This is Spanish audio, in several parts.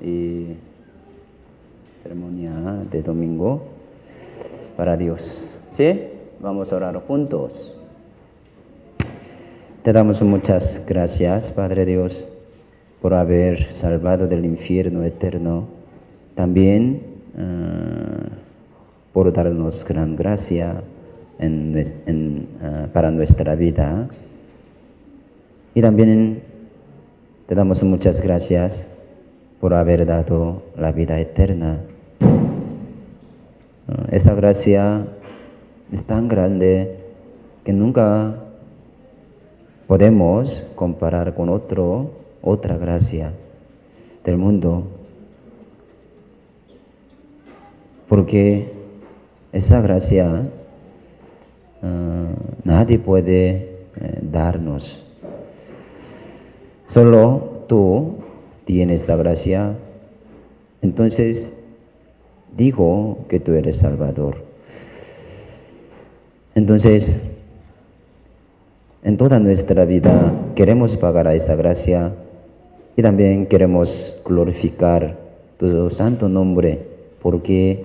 y ceremonia de domingo para Dios. ¿Sí? Vamos a orar juntos. Te damos muchas gracias, Padre Dios, por haber salvado del infierno eterno. También por darnos gran gracia para nuestra vida. Y también te damos muchas gracias por haber dado la vida eterna. Esta gracia es tan grande que nunca podemos comparar con otra gracia del mundo. Porque esa gracia nadie puede darnos. Solo tú tienes la gracia. Entonces digo que tú eres Salvador. Entonces, en toda nuestra vida queremos pagar a esa gracia y también queremos glorificar tu santo nombre, porque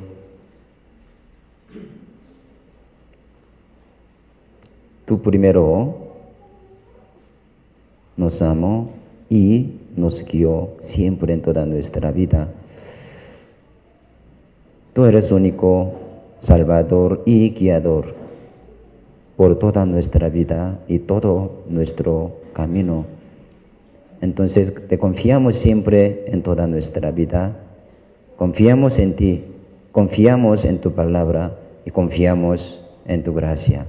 tú primero nos amó y nos guió siempre en toda nuestra vida. Tú eres único Salvador y guiador por toda nuestra vida y todo nuestro camino. Entonces te confiamos siempre en toda nuestra vida. Confiamos en ti, confiamos en tu palabra y confiamos en tu gracia.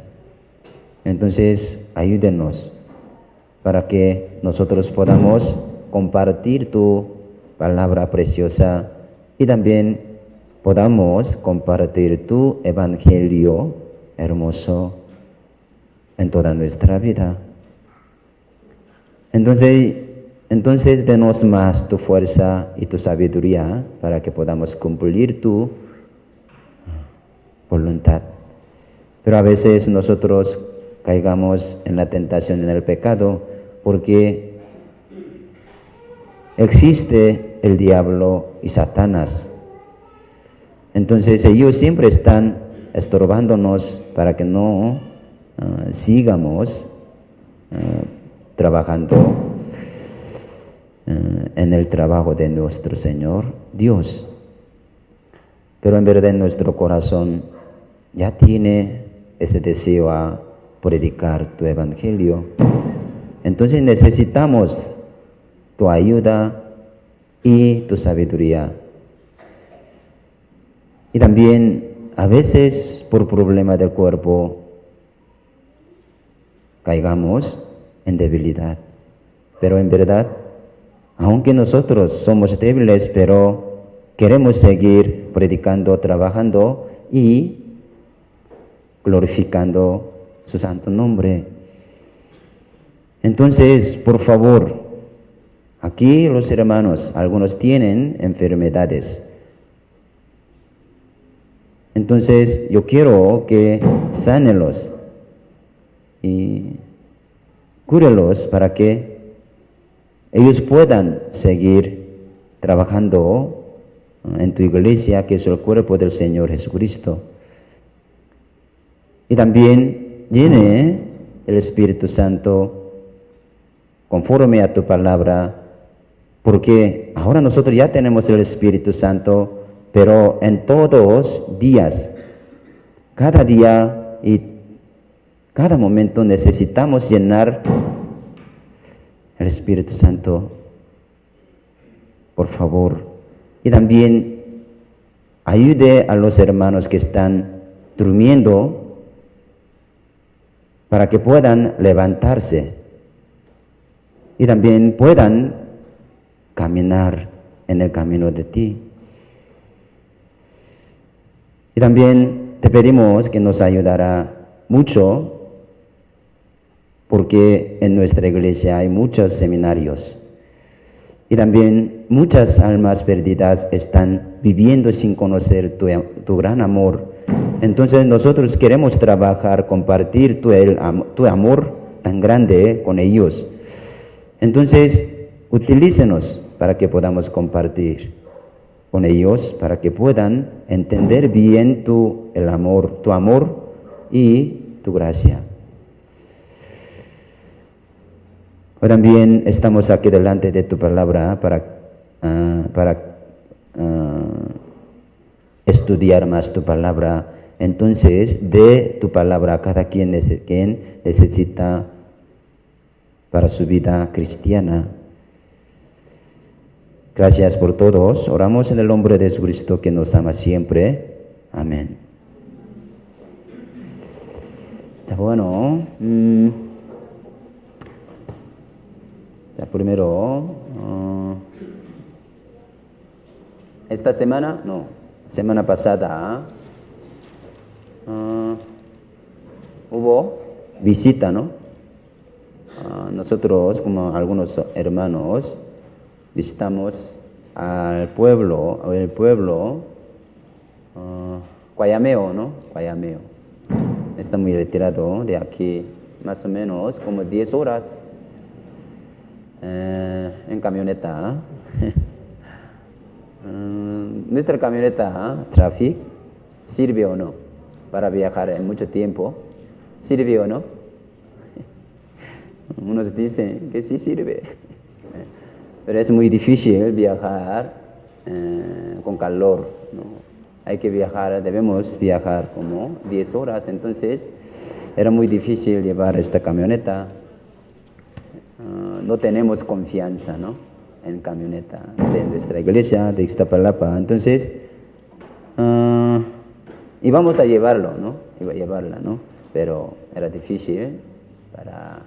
Entonces ayúdenos para que nosotros podamos compartir tu palabra preciosa y también podamos compartir tu evangelio hermoso en toda nuestra vida. Entonces denos más tu fuerza y tu sabiduría para que podamos cumplir tu voluntad. Pero a veces nosotros caigamos en la tentación, en el pecado, porque existe el diablo y Satanás. Entonces ellos siempre están estorbándonos para que no sigamos trabajando en el trabajo de nuestro Señor Dios. Pero en verdad en nuestro corazón ya tiene ese deseo a predicar tu evangelio. Entonces necesitamos tu ayuda y tu sabiduría. Y también a veces por problema del cuerpo caigamos en debilidad. Pero en verdad, aunque nosotros somos débiles, pero queremos seguir predicando, trabajando y glorificando su santo nombre. Entonces, por favor, aquí los hermanos, algunos tienen enfermedades. Entonces, yo quiero que sánelos y cúrelos para que ellos puedan seguir trabajando en tu iglesia, que es el cuerpo del Señor Jesucristo. Y también llene el Espíritu Santo conforme a tu palabra, porque ahora nosotros ya tenemos el Espíritu Santo, pero en todos días, cada día y cada momento necesitamos llenar el Espíritu Santo, por favor. Y también ayude a los hermanos que están durmiendo para que puedan levantarse y también puedan caminar en el camino de ti. Y también te pedimos que nos ayudará mucho, porque en nuestra iglesia hay muchos seminarios y también muchas almas perdidas están viviendo sin conocer tu gran amor. Entonces nosotros queremos trabajar, compartir tu amor tan grande con ellos. Entonces utilícenos para que podamos compartir. con ellos para que puedan entender bien tu amor y tu gracia. Hoy también estamos aquí delante de tu palabra para estudiar más tu palabra. Entonces, de tu palabra a cada quien necesita para su vida cristiana. Gracias por todos. Oramos en el nombre de Jesucristo que nos ama siempre. Amén. Bueno, primero, esta semana, semana pasada, hubo visita, ¿no? Nosotros, como algunos hermanos, visitamos el pueblo, Guayameo, ¿no? Guayameo. Está muy retirado de aquí, más o menos como 10 horas en camioneta. Nuestra camioneta Traffic sirve o no para viajar en mucho tiempo. ¿Sirve o no? Unos dicen que sí sirve. Pero es muy difícil viajar con calor, ¿no? Debemos viajar como 10 horas, entonces era muy difícil llevar esta camioneta. No tenemos confianza, ¿no? En camioneta de nuestra iglesia, de Ixtapalapa. Entonces, íbamos a llevarlo, ¿no? Iba a llevarla, ¿no? Pero era difícil para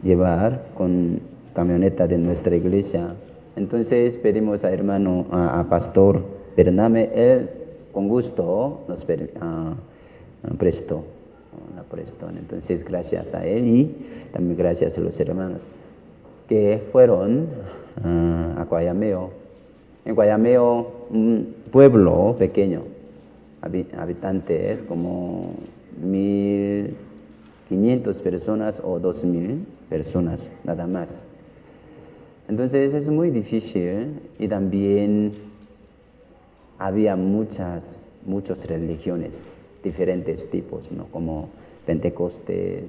llevar con camioneta de nuestra iglesia. Entonces pedimos a Pastor Bername, él con gusto nos prestó. Entonces gracias a él y también gracias a los hermanos que fueron a Guayameo. En Guayameo, un pueblo pequeño, habitantes como 1.500 personas o 2.000 personas, nada más. Entonces es muy difícil y también había muchas religiones, diferentes tipos, ¿no? Como Pentecostés,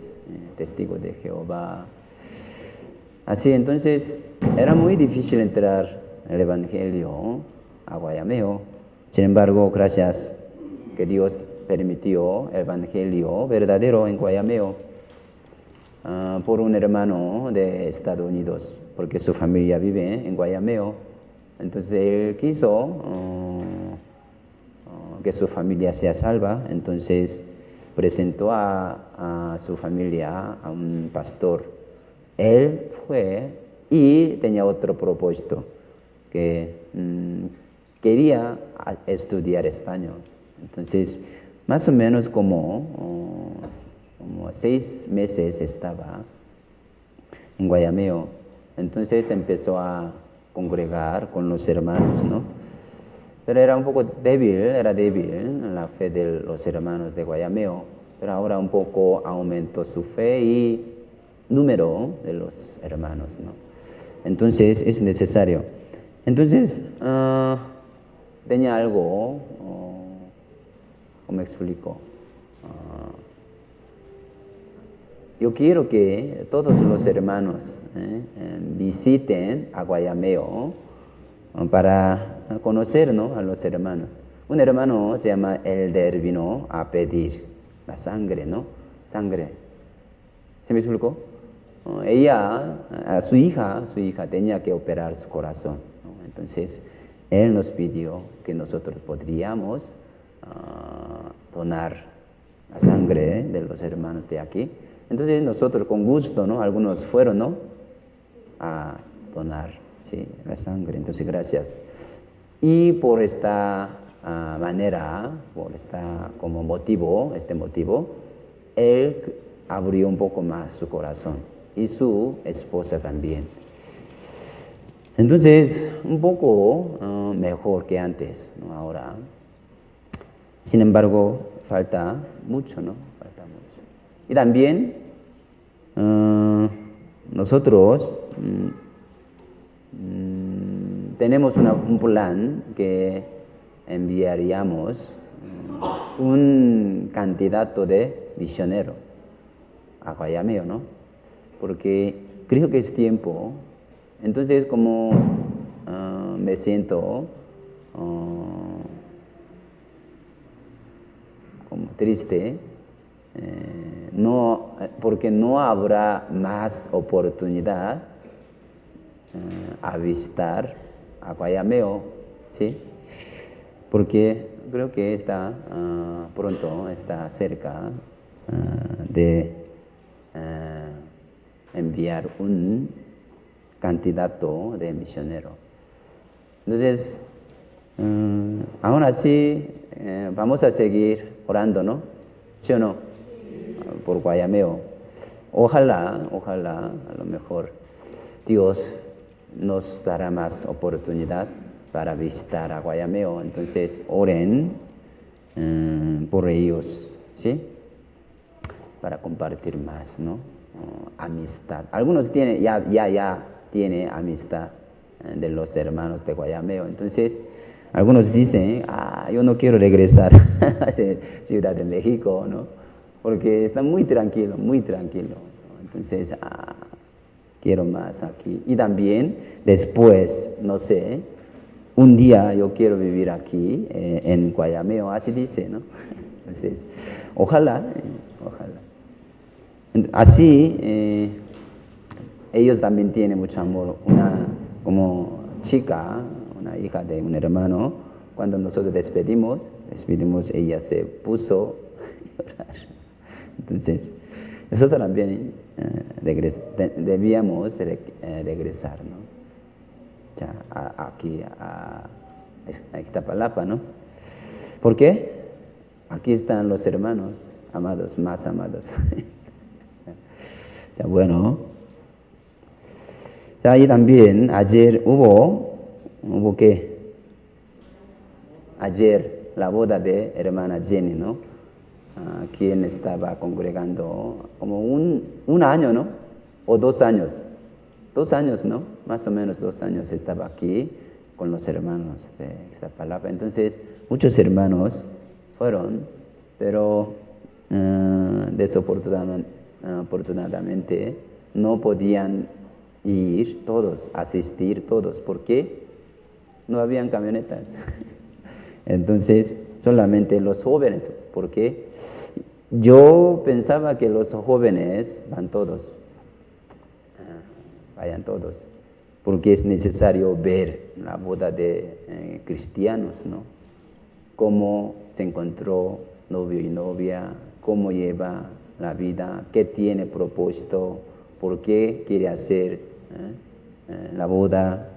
Testigos de Jehová. Así, entonces era muy difícil entrar el Evangelio a Guayameo. Sin embargo, gracias que Dios permitió el Evangelio verdadero en Guayameo por un hermano de Estados Unidos, porque su familia vive en Guayameo. Entonces él quiso que su familia sea salva, entonces presentó a su familia a un pastor. Él fue y tenía otro propósito, que quería estudiar español. Entonces, más o menos como 6 meses estaba en Guayameo. Entonces empezó a congregar con los hermanos, ¿no? Pero era un poco débil la fe de los hermanos de Guayameo. Pero ahora un poco aumentó su fe y número de los hermanos, ¿no? Entonces es necesario. Entonces tenía algo, ¿cómo explico? Yo quiero que todos los hermanos visiten a Guayameo para conocer, ¿no?, a los hermanos. Un hermano se llama Elder, vino a pedir la sangre, ¿no? Sangre. ¿Se me explicó? Su hija tenía que operar su corazón, ¿no? Entonces, él nos pidió que nosotros podríamos donar la sangre de los hermanos de aquí. Entonces nosotros con gusto, ¿no? Algunos fueron, ¿no?, a donar, sí, la sangre. Entonces gracias. Y por esta manera, como motivo, él abrió un poco más su corazón y su esposa también. Entonces, un poco mejor que antes, ¿no? Ahora. Sin embargo, falta mucho, ¿no? Y también nosotros tenemos un plan que enviaríamos un candidato de misionero a Guayameo, ¿no? Porque creo que es tiempo. Entonces, como me siento como triste, porque no habrá más oportunidad a visitar a Guayameo, ¿sí? Porque creo que pronto está cerca de enviar un candidato de misionero. Entonces, aún así, vamos a seguir orando, ¿no? ¿Sí o no? Por Guayameo. Ojalá, a lo mejor Dios nos dará más oportunidad para visitar a Guayameo. Entonces, oren por ellos, ¿sí? Para compartir más, ¿no? Amistad. Algunos tienen, ya tiene amistad de los hermanos de Guayameo. Entonces, algunos dicen, yo no quiero regresar de Ciudad de México, ¿no? Porque está muy tranquilo, muy tranquilo, ¿no? Entonces, quiero más aquí. Y también, después, no sé, un día yo quiero vivir aquí, en Guayameo, así dice, ¿no? Entonces, ojalá. Así, ellos también tienen mucho amor. Como chica, una hija de un hermano, cuando nosotros despedimos, ella se puso a llorar. Entonces, nosotros también debíamos regresar, ¿no? Ya, aquí a Iztapalapa, ¿no? ¿Por qué? Aquí están los hermanos amados, más amados. Ya, bueno. Ya, y también ayer hubo ¿qué? Ayer la boda de hermana Jenny, ¿no? Quien estaba congregando como un año, ¿no? O 2 años. 2 años, ¿no? Más o menos 2 años estaba aquí con los hermanos de Iztapalapa. Entonces, muchos hermanos fueron, pero desafortunadamente no podían asistir todos, porque no habían camionetas. Entonces, solamente los jóvenes, porque yo pensaba que los jóvenes vayan todos, porque es necesario ver la boda de cristianos, ¿no? Cómo se encontró novio y novia, cómo lleva la vida, qué tiene propósito, por qué quiere hacer la boda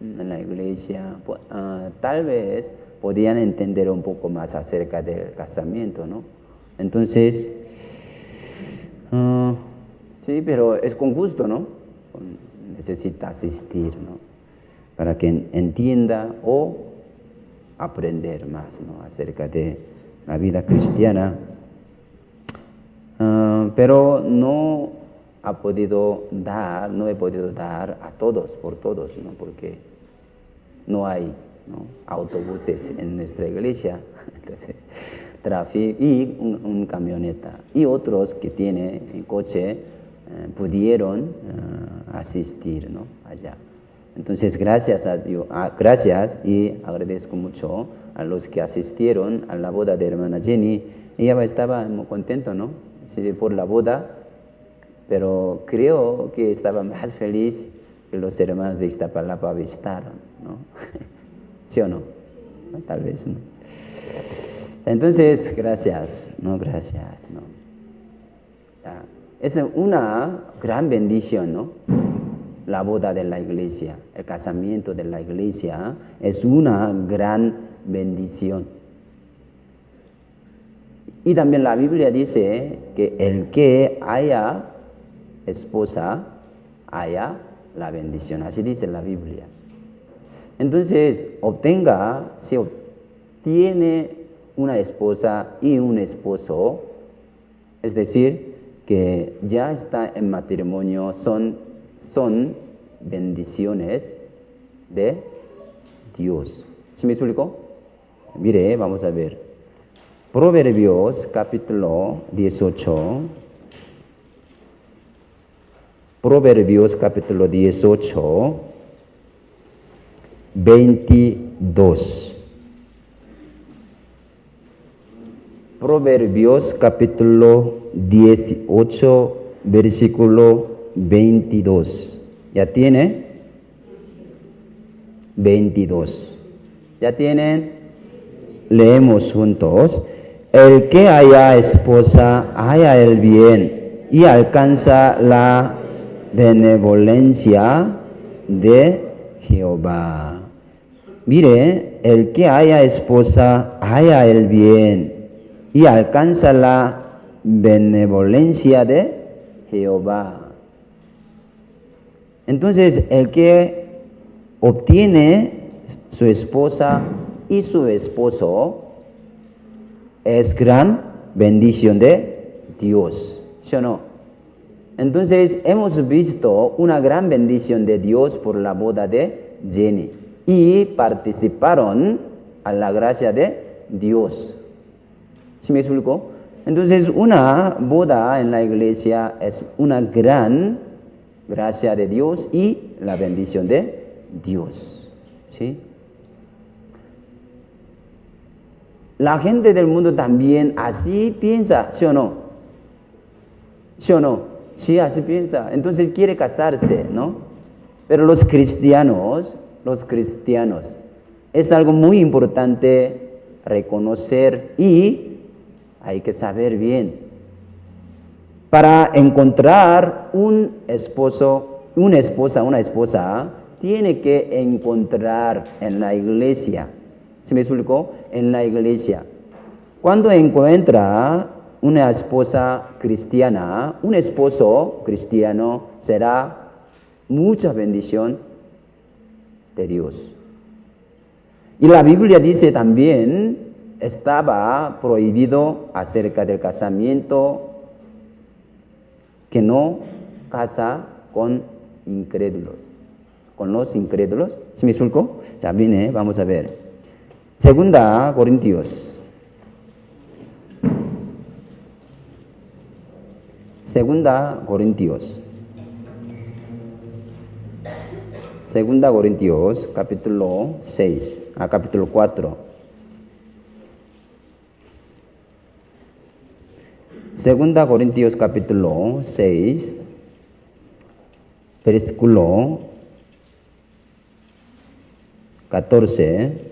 en la iglesia. Tal vez podían entender un poco más acerca del casamiento, ¿no? Entonces, sí, pero es con gusto, ¿no? Necesita asistir, ¿no? Para que entienda o aprender más, ¿no? Acerca de la vida cristiana. Pero no he podido dar a todos, por todos, ¿no? Porque no hay, ¿no?, autobuses en nuestra iglesia. Entonces, tráfico y un camioneta. Y otros que tienen coche pudieron asistir, ¿no?, allá. Entonces, gracias a Dios, gracias y agradezco mucho a los que asistieron a la boda de hermana Jenny. Ella estaba muy contenta, ¿no?, sí, por la boda, pero creo que estaba más feliz que los hermanos de Iztapalapa visitaron, ¿no? ¿Sí o no? Tal vez, ¿no? Entonces, gracias, ¿no? Es una gran bendición, ¿no? La boda de la iglesia, el casamiento de la iglesia es una gran bendición. Y también la Biblia dice que el que haya esposa, haya la bendición. Así dice la Biblia. Entonces, si obtiene una esposa y un esposo, es decir, que ya está en matrimonio, son bendiciones de Dios. ¿Sí me explico? Mire, vamos a ver. Proverbios capítulo 18. Proverbios capítulo 18, 22. Proverbios capítulo 18, versículo 22. ¿Ya tiene? 22. ¿Ya tienen? Leemos juntos. El que haya esposa, haya el bien y alcanza la benevolencia de Jehová. Mire, el que haya esposa, haya el bien y alcanza la benevolencia de Jehová. Entonces, el que obtiene su esposa y su esposo es gran bendición de Dios, ¿sí o no? Entonces, hemos visto una gran bendición de Dios por la boda de Jenny y participaron a la gracia de Dios. ¿Sí me explico? Entonces, una boda en la iglesia es una gran gracia de Dios y la bendición de Dios. ¿Sí? La gente del mundo también así piensa, ¿sí o no? ¿Sí o no? Sí, así piensa. Entonces quiere casarse, ¿no? Pero los cristianos, es algo muy importante reconocer y hay que saber bien. Para encontrar un esposo, una esposa, tiene que encontrar en la iglesia. ¿Se me explicó? En la iglesia. Cuando encuentra una esposa cristiana, un esposo cristiano, será mucha bendición de Dios. Y la Biblia dice también, estaba prohibido acerca del casamiento, que no casa con incrédulos, con los incrédulos. ¿Se me explicó? También, vamos a ver. Segunda Corintios. Segunda Corintios, capítulo 6, capítulo 4. Segunda Corintios, capítulo 6, versículo 14.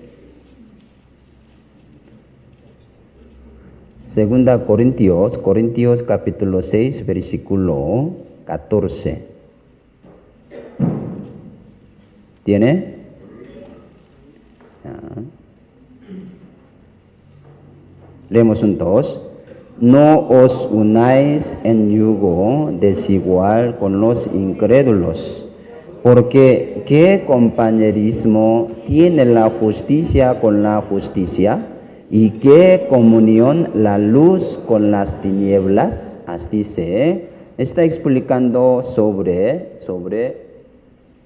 Segunda Corintios capítulo 6, versículo 14. ¿Tiene? Leemos juntos. No os unáis en yugo desigual con los incrédulos, porque ¿qué compañerismo tiene la justicia con la justicia? ¿Y qué comunión la luz con las tinieblas? Así dice, está explicando sobre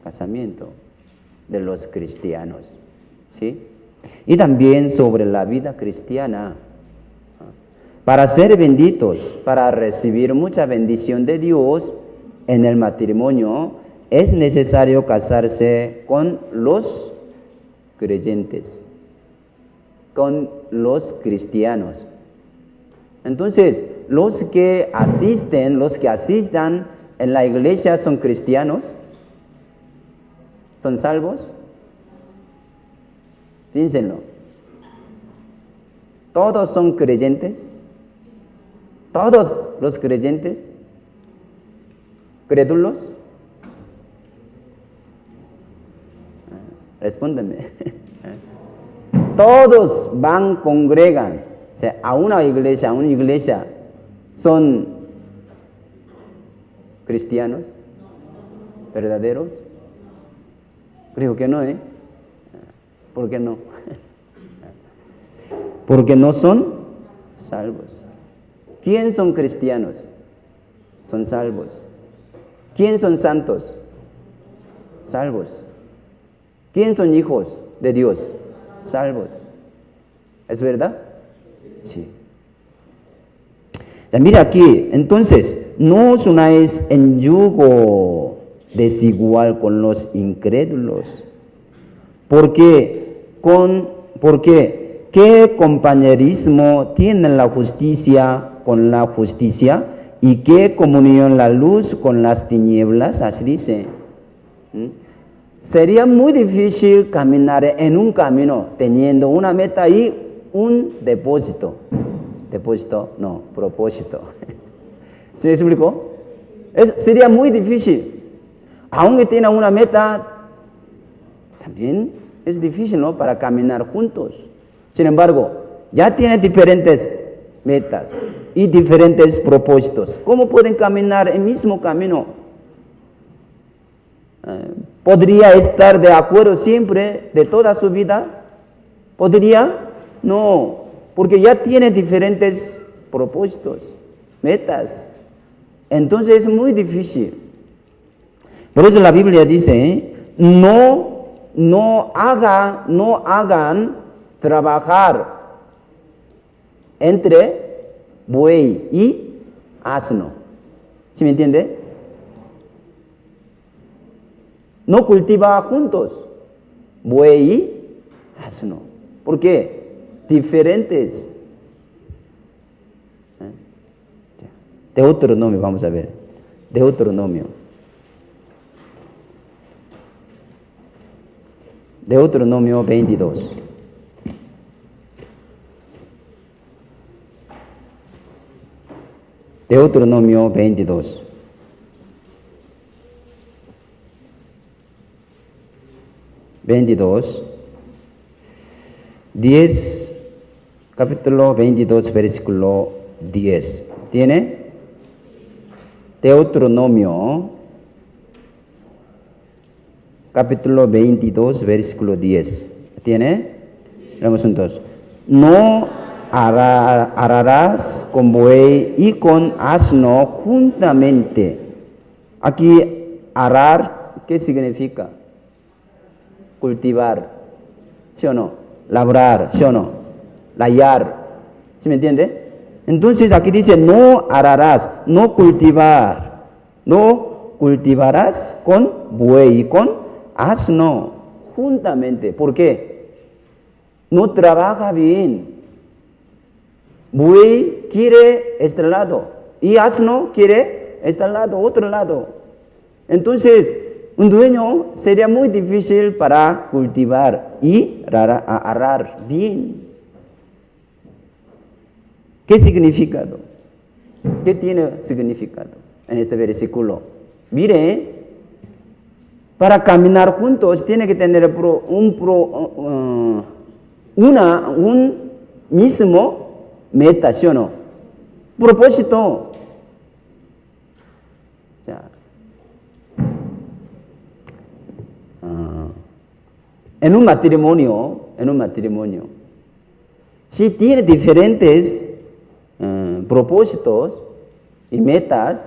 casamiento de los cristianos, ¿sí? Y también sobre la vida cristiana. Para ser benditos, para recibir mucha bendición de Dios en el matrimonio, es necesario casarse con los creyentes, con los cristianos. Entonces, los que asistan en la iglesia son cristianos, son salvos. Piénsenlo. Todos son creyentes. Todos los creyentes, crédulos. Respóndeme. Todos congregan, o sea, a una iglesia, ¿son cristianos verdaderos? Creo que no, ¿Por qué no? Porque no son salvos. ¿Quién son cristianos? Son salvos. ¿Quién son santos? Salvos. ¿Quién son hijos? de Dios, salvos. ¿Es verdad? Sí. Ya, mira aquí, entonces, no os unáis en yugo desigual con los incrédulos, porque ¿qué compañerismo tiene la justicia con la justicia? ¿Y qué comunión la luz con las tinieblas? Así dice. Sería muy difícil caminar en un camino teniendo una meta y un depósito. Depósito, no, propósito. ¿Se me explicó? Sería muy difícil. Aunque tenga una meta, también es difícil, ¿no? Para caminar juntos. Sin embargo, ya tiene diferentes metas y diferentes propósitos. ¿Cómo pueden caminar el mismo camino? ¿Podría estar de acuerdo siempre de toda su vida? ¿Podría? No, porque ya tiene diferentes propósitos, metas. Entonces es muy difícil. Por eso la Biblia dice, no hagan trabajar entre buey y asno. ¿Sí me entiende? No cultiva juntos buey y asno. ¿Por qué? Diferentes. Deuteronomio, vamos a ver. Deuteronomio. Deuteronomio 22. Deuteronomio 22. Capítulo 22, versículo 10. ¿Tiene? Deuteronomio, capítulo 22, versículo 10. ¿Tiene? Leemos juntos. No ararás con buey y con asno juntamente. Aquí, arar, ¿qué significa? Cultivar, ¿sí o no? Labrar, ¿sí o no? Layar, ¿sí me entiende? Entonces aquí dice, no ararás, no cultivarás con buey y con asno juntamente. ¿Por qué? No trabaja bien. Buey quiere este lado y asno quiere este lado, otro lado. Entonces, un dueño sería muy difícil para cultivar y arar bien. ¿Qué significado? ¿Qué tiene significado en este versículo? Mire, para caminar juntos tiene que tener un mismo meta, ¿sí o no? Propósito. En un matrimonio, si tiene diferentes propósitos y metas,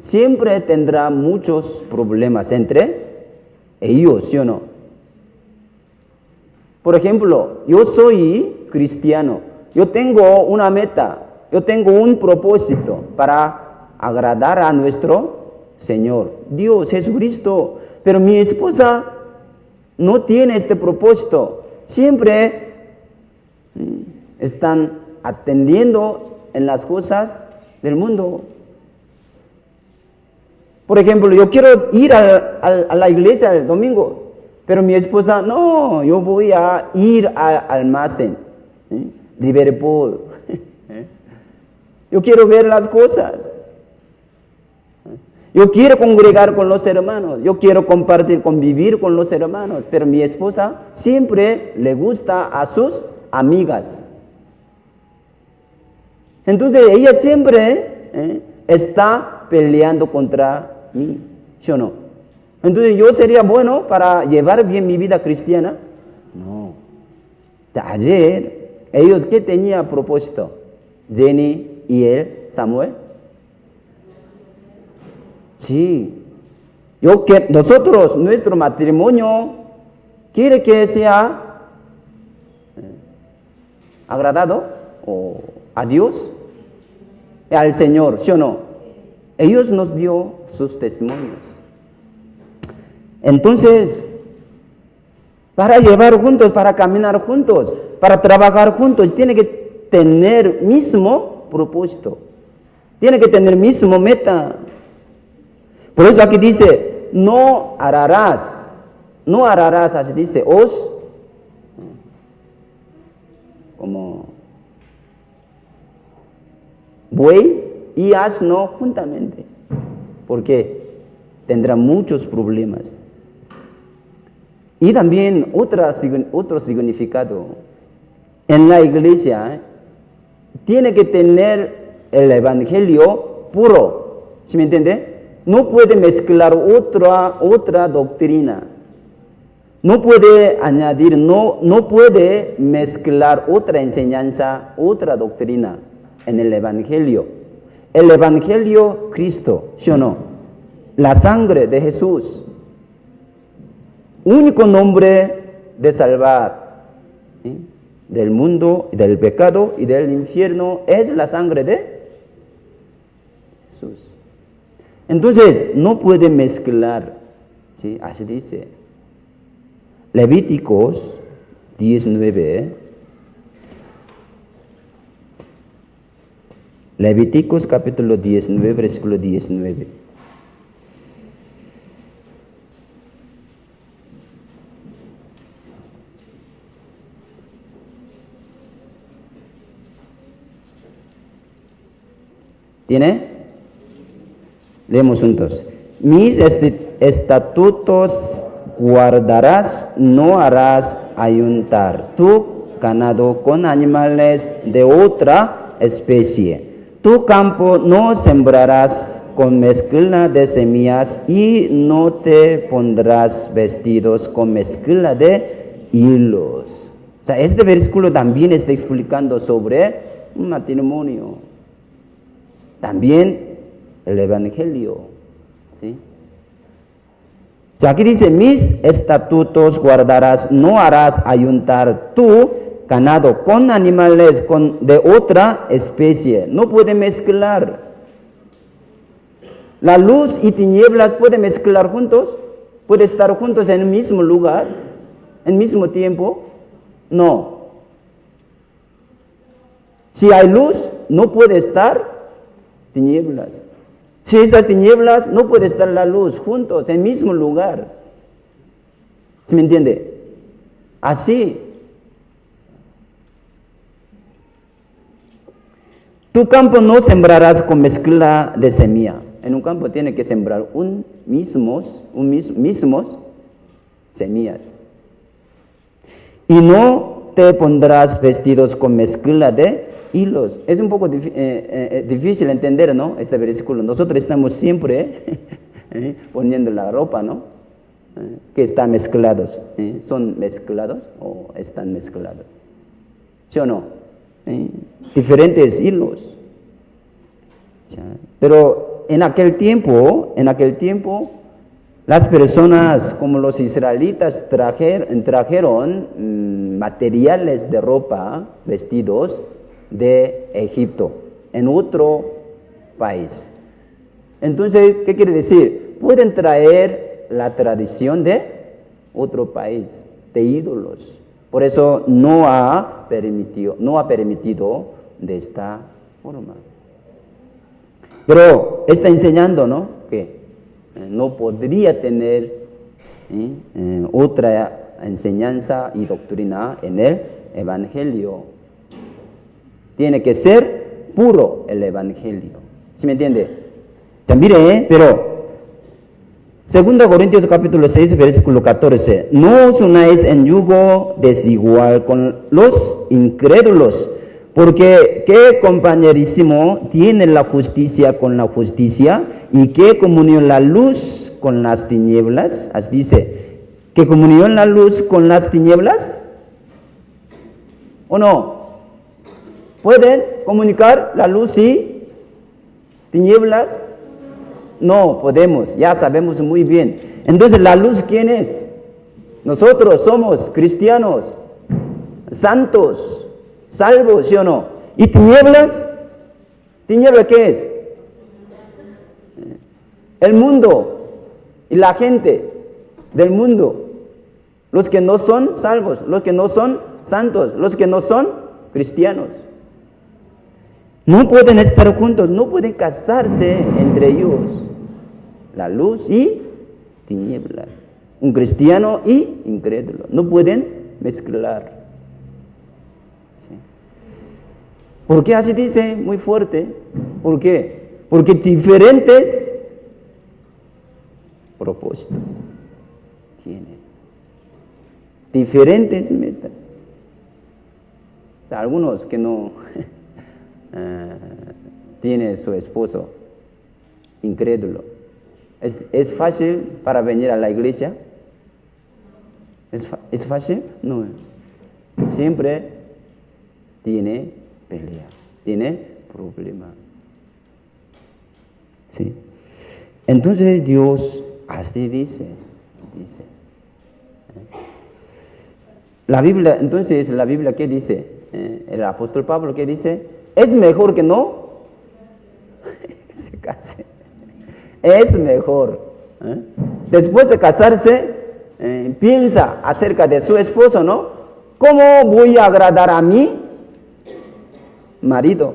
siempre tendrá muchos problemas entre ellos, ¿sí o no? Por ejemplo, yo soy cristiano, yo tengo una meta, yo tengo un propósito para agradar a nuestro Señor, Dios Jesucristo, pero mi esposa no tiene este propósito. Siempre están atendiendo en las cosas del mundo. Por ejemplo, yo quiero ir a la iglesia el domingo, pero mi esposa, no, yo voy a ir al almacén, Liverpool. Yo quiero ver las cosas. Yo quiero congregar con los hermanos, yo quiero compartir, convivir con los hermanos, pero mi esposa siempre le gusta a sus amigas. Entonces ella siempre está peleando contra mí, ¿sí o no? Entonces yo sería bueno para llevar bien mi vida cristiana. No. Ayer ellos ¿qué tenía a propósito? Jenny y él, Samuel. Sí, nosotros, nuestro matrimonio quiere que sea agradado a Dios, al Señor, ¿sí o no? Ellos nos dio sus testimonios. Entonces, para llevar juntos, para caminar juntos, para trabajar juntos, tiene que tener mismo propósito. Tiene que tener mismo meta. Por eso aquí dice, no ararás, así dice, como buey y asno juntamente, porque tendrá muchos problemas. Y también otro significado, en la iglesia tiene que tener el evangelio puro, ¿sí me entiende? No puede mezclar otra doctrina, no puede añadir, no puede mezclar otra enseñanza, otra doctrina en el evangelio. El evangelio Cristo, ¿sí o no? La sangre de Jesús, único nombre de salvar, ¿sí?, del mundo, del pecado y del infierno, es la sangre de Jesús. Entonces, no puede mezclar, ¿sí? Así dice. Levíticos 19. Levíticos capítulo 19, versículo 19. ¿Tiene? Leemos juntos. Mis estatutos guardarás, no harás ayuntar tu ganado con animales de otra especie. Tu campo no sembrarás con mezcla de semillas y no te pondrás vestidos con mezcla de hilos. O sea, este versículo también está explicando sobre un matrimonio. También el evangelio, ¿sí? O sea, aquí dice, mis estatutos guardarás, no harás ayuntar tu ganado con animales de otra especie. No puede mezclar. La luz y tinieblas pueden mezclar juntos, puede estar juntos en el mismo lugar, en el mismo tiempo. No. Si hay luz, no puede estar tinieblas. Si estas tinieblas, no puede estar la luz juntos en el mismo lugar. ¿Se me entiende? Así. Tu campo no sembrarás con mezcla de semilla. En un campo tiene que sembrar mismos semillas. Y no te pondrás vestidos con mezcla de hilos. Es un poco difícil entender, ¿no? Este versículo. Nosotros estamos siempre poniendo la ropa, ¿no? Que están mezclados. ¿Son mezclados o están mezclados? ¿Sí o no? Diferentes hilos. Pero en aquel tiempo, las personas como los israelitas trajeron materiales de ropa, vestidos, de Egipto, en otro país. Entonces, ¿qué quiere decir? Pueden traer la tradición de otro país, de ídolos. Por eso no ha permitido de esta forma. Pero está enseñando, ¿no?, que no podría tener otra enseñanza y doctrina en el evangelio. Tiene que ser puro el evangelio. ¿Sí me entiende? Ya, mire, pero 2 Corintios capítulo 6, versículo 14. No os unáis en yugo desigual con los incrédulos, porque ¿qué compañerismo tiene la justicia con la justicia? ¿Y qué comunión la luz con las tinieblas? Así dice, ¿qué comunión la luz con las tinieblas? ¿O no? ¿Pueden comunicar la luz y tinieblas? No podemos, ya sabemos muy bien. Entonces, ¿la luz quién es? Nosotros somos cristianos, santos, salvos, ¿sí o no? ¿Y tinieblas? ¿Tinieblas qué es? El mundo y la gente del mundo. Los que no son salvos, los que no son santos, los que no son cristianos. No pueden estar juntos, no pueden casarse entre ellos. La luz y tinieblas. Un cristiano y incrédulo. No pueden mezclar. ¿Sí? ¿Por qué así dice? Muy fuerte. ¿Por qué? Porque diferentes propósitos tienen. Diferentes metas. Algunos que no tiene su esposo incrédulo. ¿Es fácil para venir a la iglesia? ¿Es fácil? No. Siempre tiene pelea, tiene problema. ¿Sí? Entonces Dios así dice. La Biblia, entonces, ¿la Biblia qué dice? El apóstol Pablo, ¿qué dice? Es mejor que no se case. Es mejor. Después de casarse, piensa acerca de su esposo, ¿no? ¿Cómo voy a agradar a mi marido?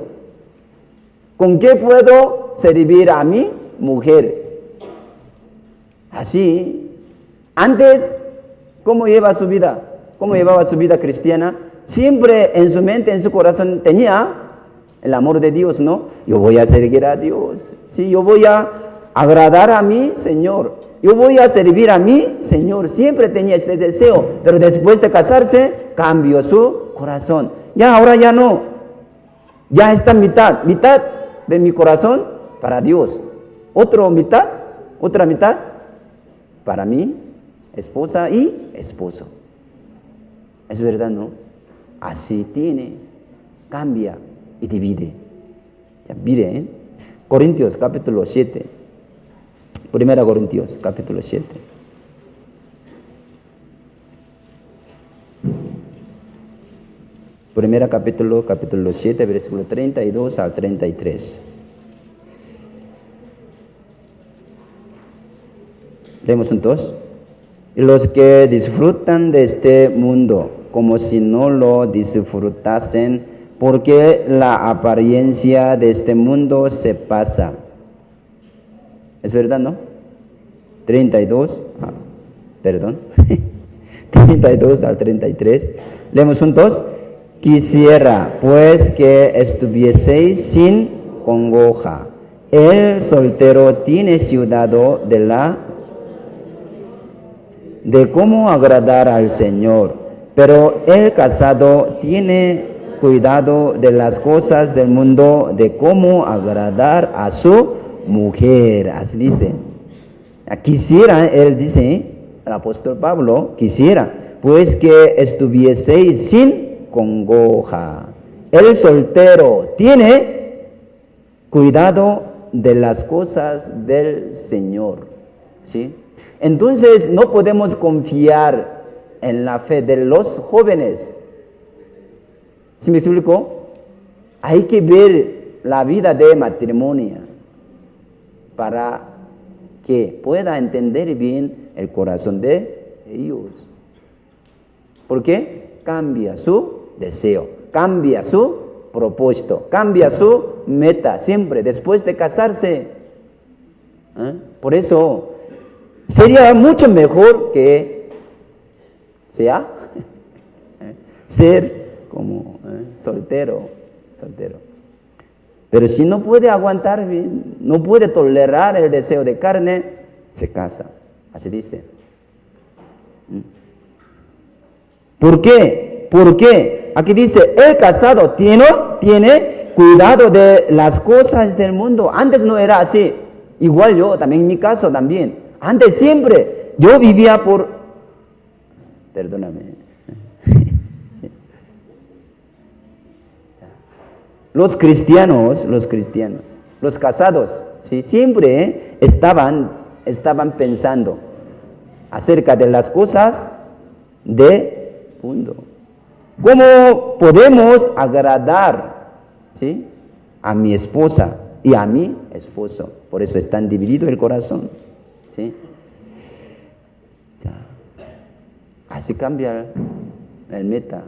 ¿Con qué puedo servir a mi mujer? Así, antes, ¿cómo lleva su vida? ¿Cómo llevaba su vida cristiana? Siempre en su mente, en su corazón tenía el amor de Dios, ¿no? Yo voy a servir a Dios. Sí, yo voy a agradar a mi Señor. Yo voy a servir a mi Señor. Siempre tenía este deseo. Pero después de casarse, cambió su corazón. Ya, ahora ya no. Ya está mitad de mi corazón para Dios. Otra mitad para mi esposa y esposo. Es verdad, ¿no? Así tiene, cambia y divide. Ya, mire, Corintios capítulo 7. Primera Corintios capítulo 7. Primera capítulo 7, versículo 32 al 33. Leemos juntos. Y los que disfrutan de este mundo como si no lo disfrutasen, porque la apariencia de este mundo se pasa. ¿Es verdad, no? 32 al 33. Leemos juntos. Quisiera, pues, que estuvieseis sin congoja. El soltero tiene cuidado de cómo agradar al Señor, pero el casado tiene cuidado de las cosas del mundo, de cómo agradar a su mujer. Así dice. Quisiera, él dice, el apóstol Pablo, quisiera, pues, que estuvieseis sin congoja. El soltero tiene cuidado de las cosas del Señor. ¿Sí? Entonces no podemos confiar en la fe de los jóvenes. ¿Sí me explico? Hay que ver la vida de matrimonio para que pueda entender bien el corazón de ellos. ¿Por qué? Cambia su deseo, cambia su propósito, cambia su meta siempre después de casarse. Por eso sería mucho mejor que sea ser como soltero. Pero si no puede aguantar bien, no puede tolerar el deseo de carne, se casa. Así dice. ¿Por qué? Porque aquí dice, el casado tiene cuidado de las cosas del mundo. Antes no era así. Igual yo, también en mi caso también. Antes siempre yo vivía perdóname. Los cristianos, los casados, ¿sí? Siempre estaban pensando acerca de las cosas de mundo. ¿Cómo podemos agradar, ¿sí?, a mi esposa y a mi esposo? Por eso está dividido el corazón, ¿sí? Así cambia el meta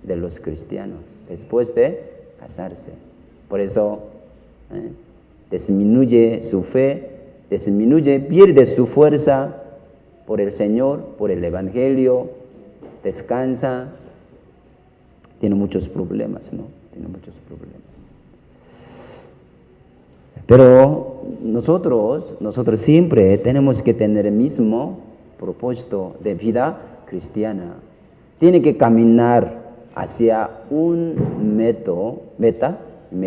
de los cristianos después de casarse. Por eso disminuye su fe, pierde su fuerza por el Señor, por el Evangelio, descansa. Tiene muchos problemas, ¿no? Tiene muchos problemas. Pero nosotros siempre tenemos que tener el mismo propósito de vida cristiana. Tiene que caminar hacia un meta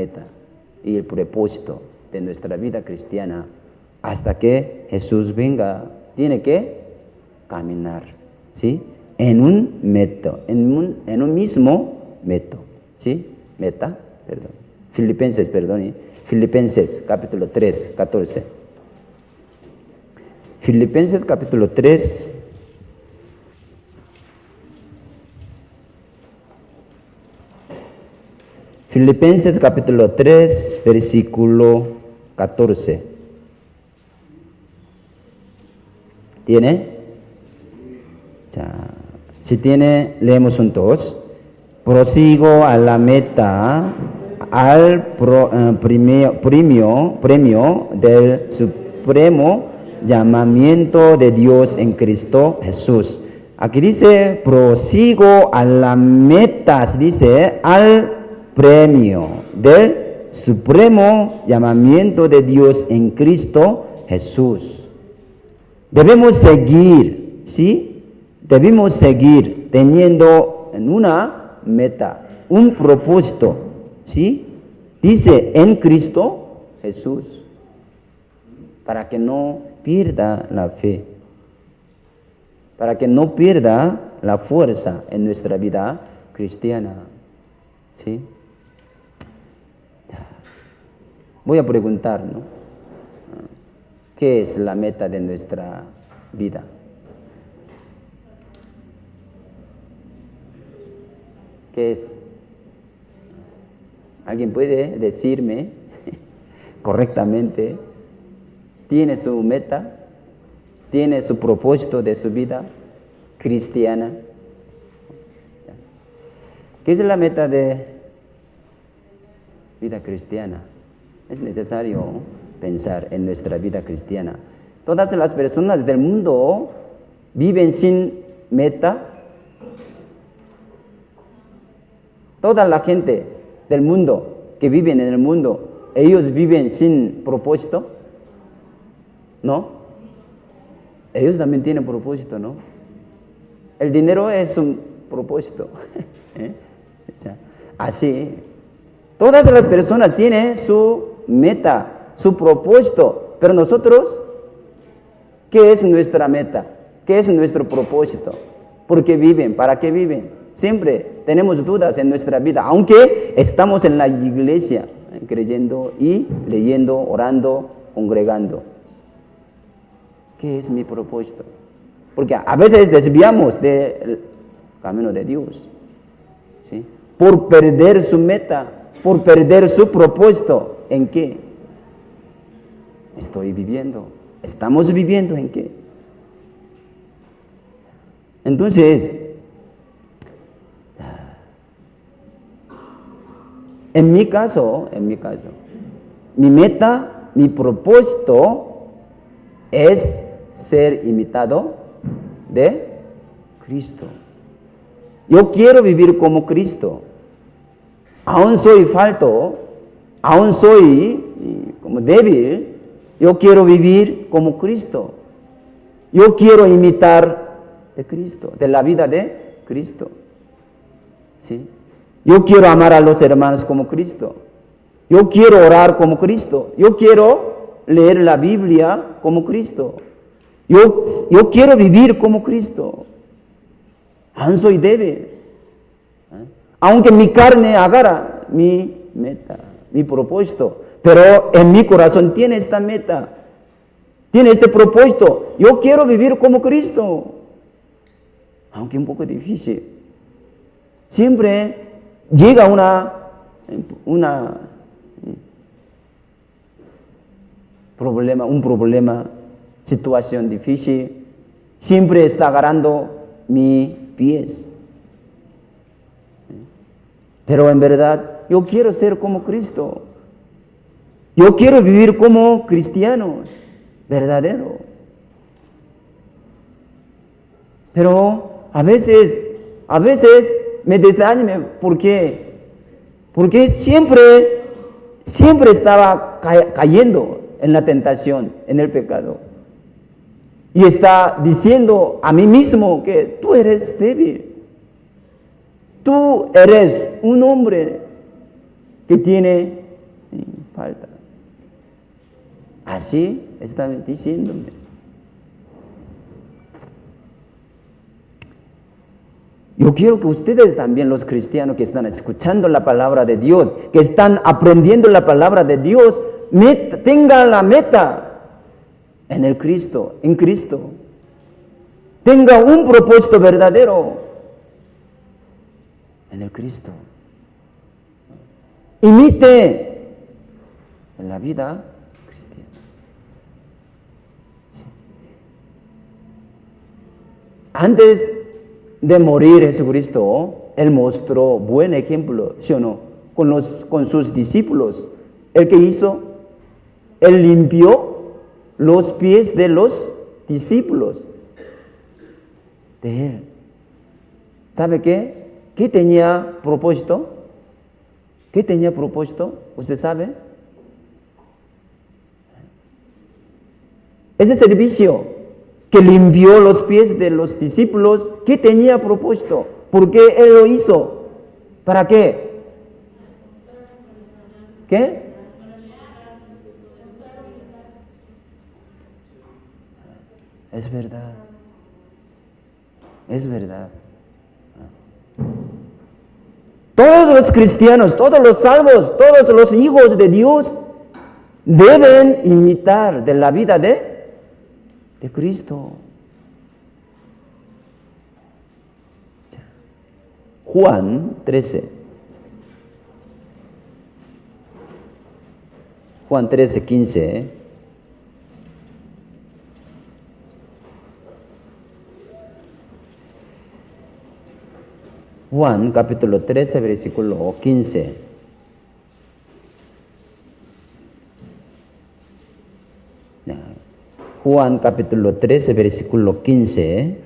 y el propósito de nuestra vida cristiana hasta que Jesús venga. Tiene que caminar, ¿sí?, en un mismo método, ¿sí? Filipenses capítulo 3, 14. Filipenses capítulo 3. Filipenses capítulo 3, versículo 14. ¿Tiene? Si tiene, leemos juntos. Prosigo a la meta, al premio del supremo llamamiento de Dios en Cristo Jesús. Aquí dice, prosigo a la meta, se dice, al premio del supremo llamamiento de Dios en Cristo Jesús. Debemos seguir, ¿sí? Debemos seguir teniendo una meta, un propósito, ¿sí? Dice, en Cristo Jesús, para que no pierda la fe, para que no pierda la fuerza en nuestra vida cristiana, ¿sí? Voy a preguntar, ¿no? ¿Qué es la meta de nuestra vida? ¿Qué es? ¿Alguien puede decirme correctamente? ¿Tiene su meta? ¿Tiene su propósito de su vida cristiana? ¿Qué es la meta de vida cristiana? Es necesario pensar en nuestra vida cristiana. Todas las personas del mundo viven sin meta. Toda la gente del mundo que viven en el mundo, ellos viven sin propósito, ¿no? Ellos también tienen propósito, ¿no? El dinero es un propósito. Así, todas las personas tienen su meta, su propósito, pero nosotros, ¿qué es nuestra meta? ¿Qué es nuestro propósito? ¿Por qué viven? ¿Para qué viven? Siempre tenemos dudas en nuestra vida, aunque estamos en la iglesia, creyendo y leyendo, orando, congregando. ¿Qué es mi propósito? Porque a veces desviamos del camino de Dios, ¿sí?, por perder su meta, por perder su propósito. ¿En qué estoy viviendo? ¿Estamos viviendo en qué? Entonces, en mi caso, mi meta, mi propósito es ser imitado de Cristo. Yo quiero vivir como Cristo. Aún soy falto, aún soy como débil, yo quiero vivir como Cristo. Yo quiero imitar de Cristo, de la vida de Cristo. ¿Sí? Yo quiero amar a los hermanos como Cristo. Yo quiero orar como Cristo. Yo quiero leer la Biblia como Cristo. Yo quiero vivir como Cristo. Aún soy débil. Aunque mi carne agarra mi meta, mi propósito. Pero en mi corazón tiene esta meta. Tiene este propósito. Yo quiero vivir como Cristo. aunque un poco difícil. Siempre llega un problema, situación difícil. Siempre está agarrando mis pies. Pero en verdad, yo quiero ser como Cristo. Yo quiero vivir como cristiano verdadero. Pero a veces me desanimo porque siempre estaba cayendo en la tentación, en el pecado. Y está diciendo a mí mismo que tú eres débil. Tú eres un hombre que tiene falta. Así está diciéndome. Yo quiero que ustedes también, los cristianos que están escuchando la palabra de Dios, que están aprendiendo la palabra de Dios, tengan la meta en Cristo. Tenga un propósito verdadero en el Cristo. Imite en la vida cristiana. Sí. Antes de morir Jesucristo, Él mostró buen ejemplo, ¿sí o no? Con sus discípulos. ¿El que hizo? Él limpió los pies de los discípulos de Él. ¿Sabe qué? ¿Qué tenía propósito? ¿Qué tenía propósito? ¿Usted sabe? Ese servicio que limpió los pies de los discípulos, ¿qué tenía propósito? ¿Por qué Él lo hizo? ¿Para qué? ¿Qué? Es verdad. Es verdad. Todos los cristianos, todos los salvos, todos los hijos de Dios deben imitar de la vida de Cristo. Juan 13. Juan 13, 15. Juan capítulo 13, versículo 15. Juan capítulo 13, versículo 15.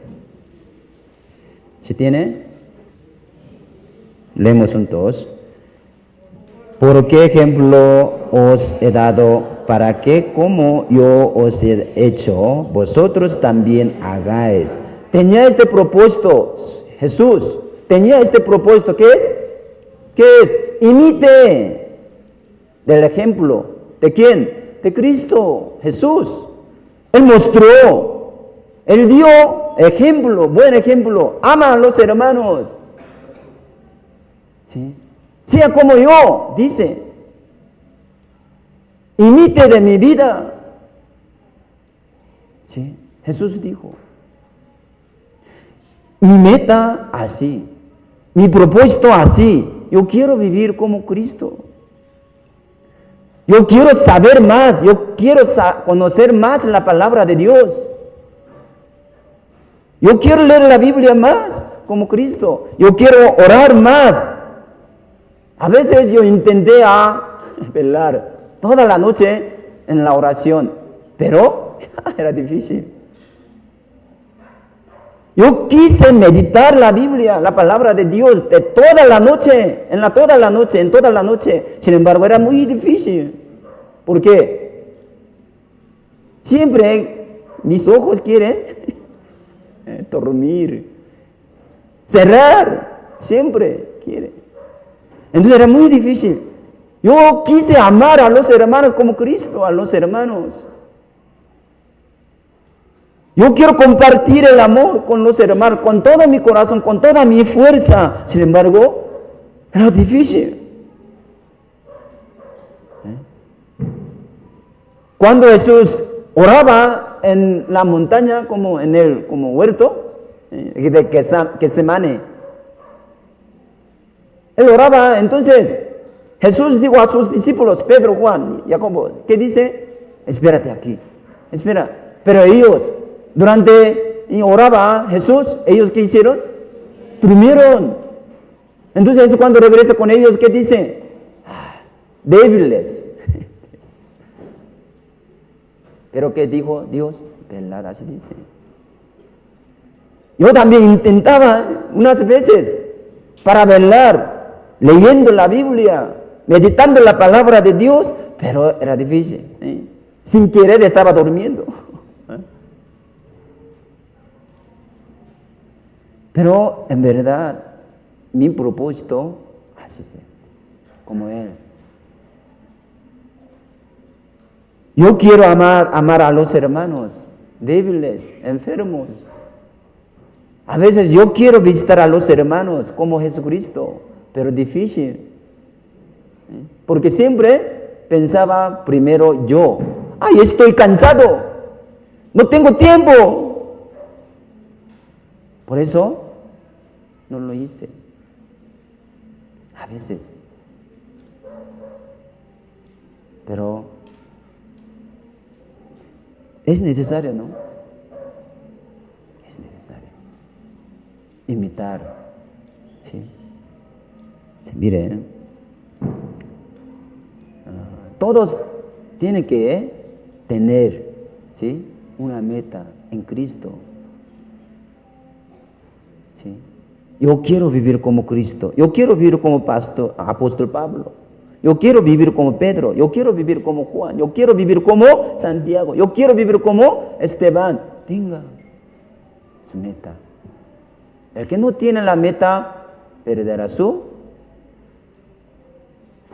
¿Se tiene? Leemos juntos. ¿Por qué ejemplo os he dado para que como yo os he hecho, vosotros también hagáis? Tenía este propósito, Jesús. Tenía este propósito, ¿qué es? ¿Qué es? Imite del ejemplo. ¿De quién? De Cristo, Jesús. Él mostró, Él dio ejemplo, buen ejemplo. Ama a los hermanos. ¿Sí? Sea como yo, dice. Imite de mi vida. ¿Sí? Jesús dijo. Mi meta así. Mi propósito así. Yo quiero vivir como Cristo. Yo quiero saber más. Yo quiero conocer más la palabra de Dios. Yo quiero leer la Biblia más como Cristo. Yo quiero orar más. A veces yo intenté velar toda la noche en la oración, pero era difícil. Yo quise meditar la Biblia, la palabra de Dios, de toda la noche, en toda la noche. Sin embargo, era muy difícil. ¿Por qué? Siempre mis ojos quieren dormir, cerrar, siempre quieren. Entonces era muy difícil. Yo quise amar a los hermanos como Cristo, a los hermanos. Yo quiero compartir el amor con los hermanos, con todo mi corazón, con toda mi fuerza. Sin embargo, era difícil. Cuando Jesús oraba en la montaña, como huerto, de Getsemane. Él oraba, entonces Jesús dijo a sus discípulos, Pedro, Juan, Jacobo, ¿qué dice? Espérate aquí, espera. Pero ellos, durante oraba Jesús, ¿ellos qué hicieron? Durmieron. Entonces cuando regresa con ellos, ¿qué dice? Débiles. Pero ¿qué dijo Dios? Velada, se dice. Yo también intentaba unas veces para velar, leyendo la Biblia, meditando la palabra de Dios, pero era difícil. Sin querer estaba durmiendo. Pero en verdad, mi propósito, así es, como Él. Yo quiero amar a los hermanos débiles, enfermos. A veces yo quiero visitar a los hermanos como Jesucristo, pero difícil. Porque siempre pensaba primero yo. ¡Ay, estoy cansado! ¡No tengo tiempo! Por eso no lo hice. A veces. Pero es necesario, ¿no? Es necesario. Imitar. ¿Sí? Mire, todos tienen que tener, ¿sí?, una meta en Cristo. ¿Sí? Yo quiero vivir como Cristo. Yo quiero vivir como apóstol Pablo. Yo quiero vivir como Pedro. Yo quiero vivir como Juan. Yo quiero vivir como Santiago. Yo quiero vivir como Esteban. Tenga su meta. El que no tiene la meta perderá su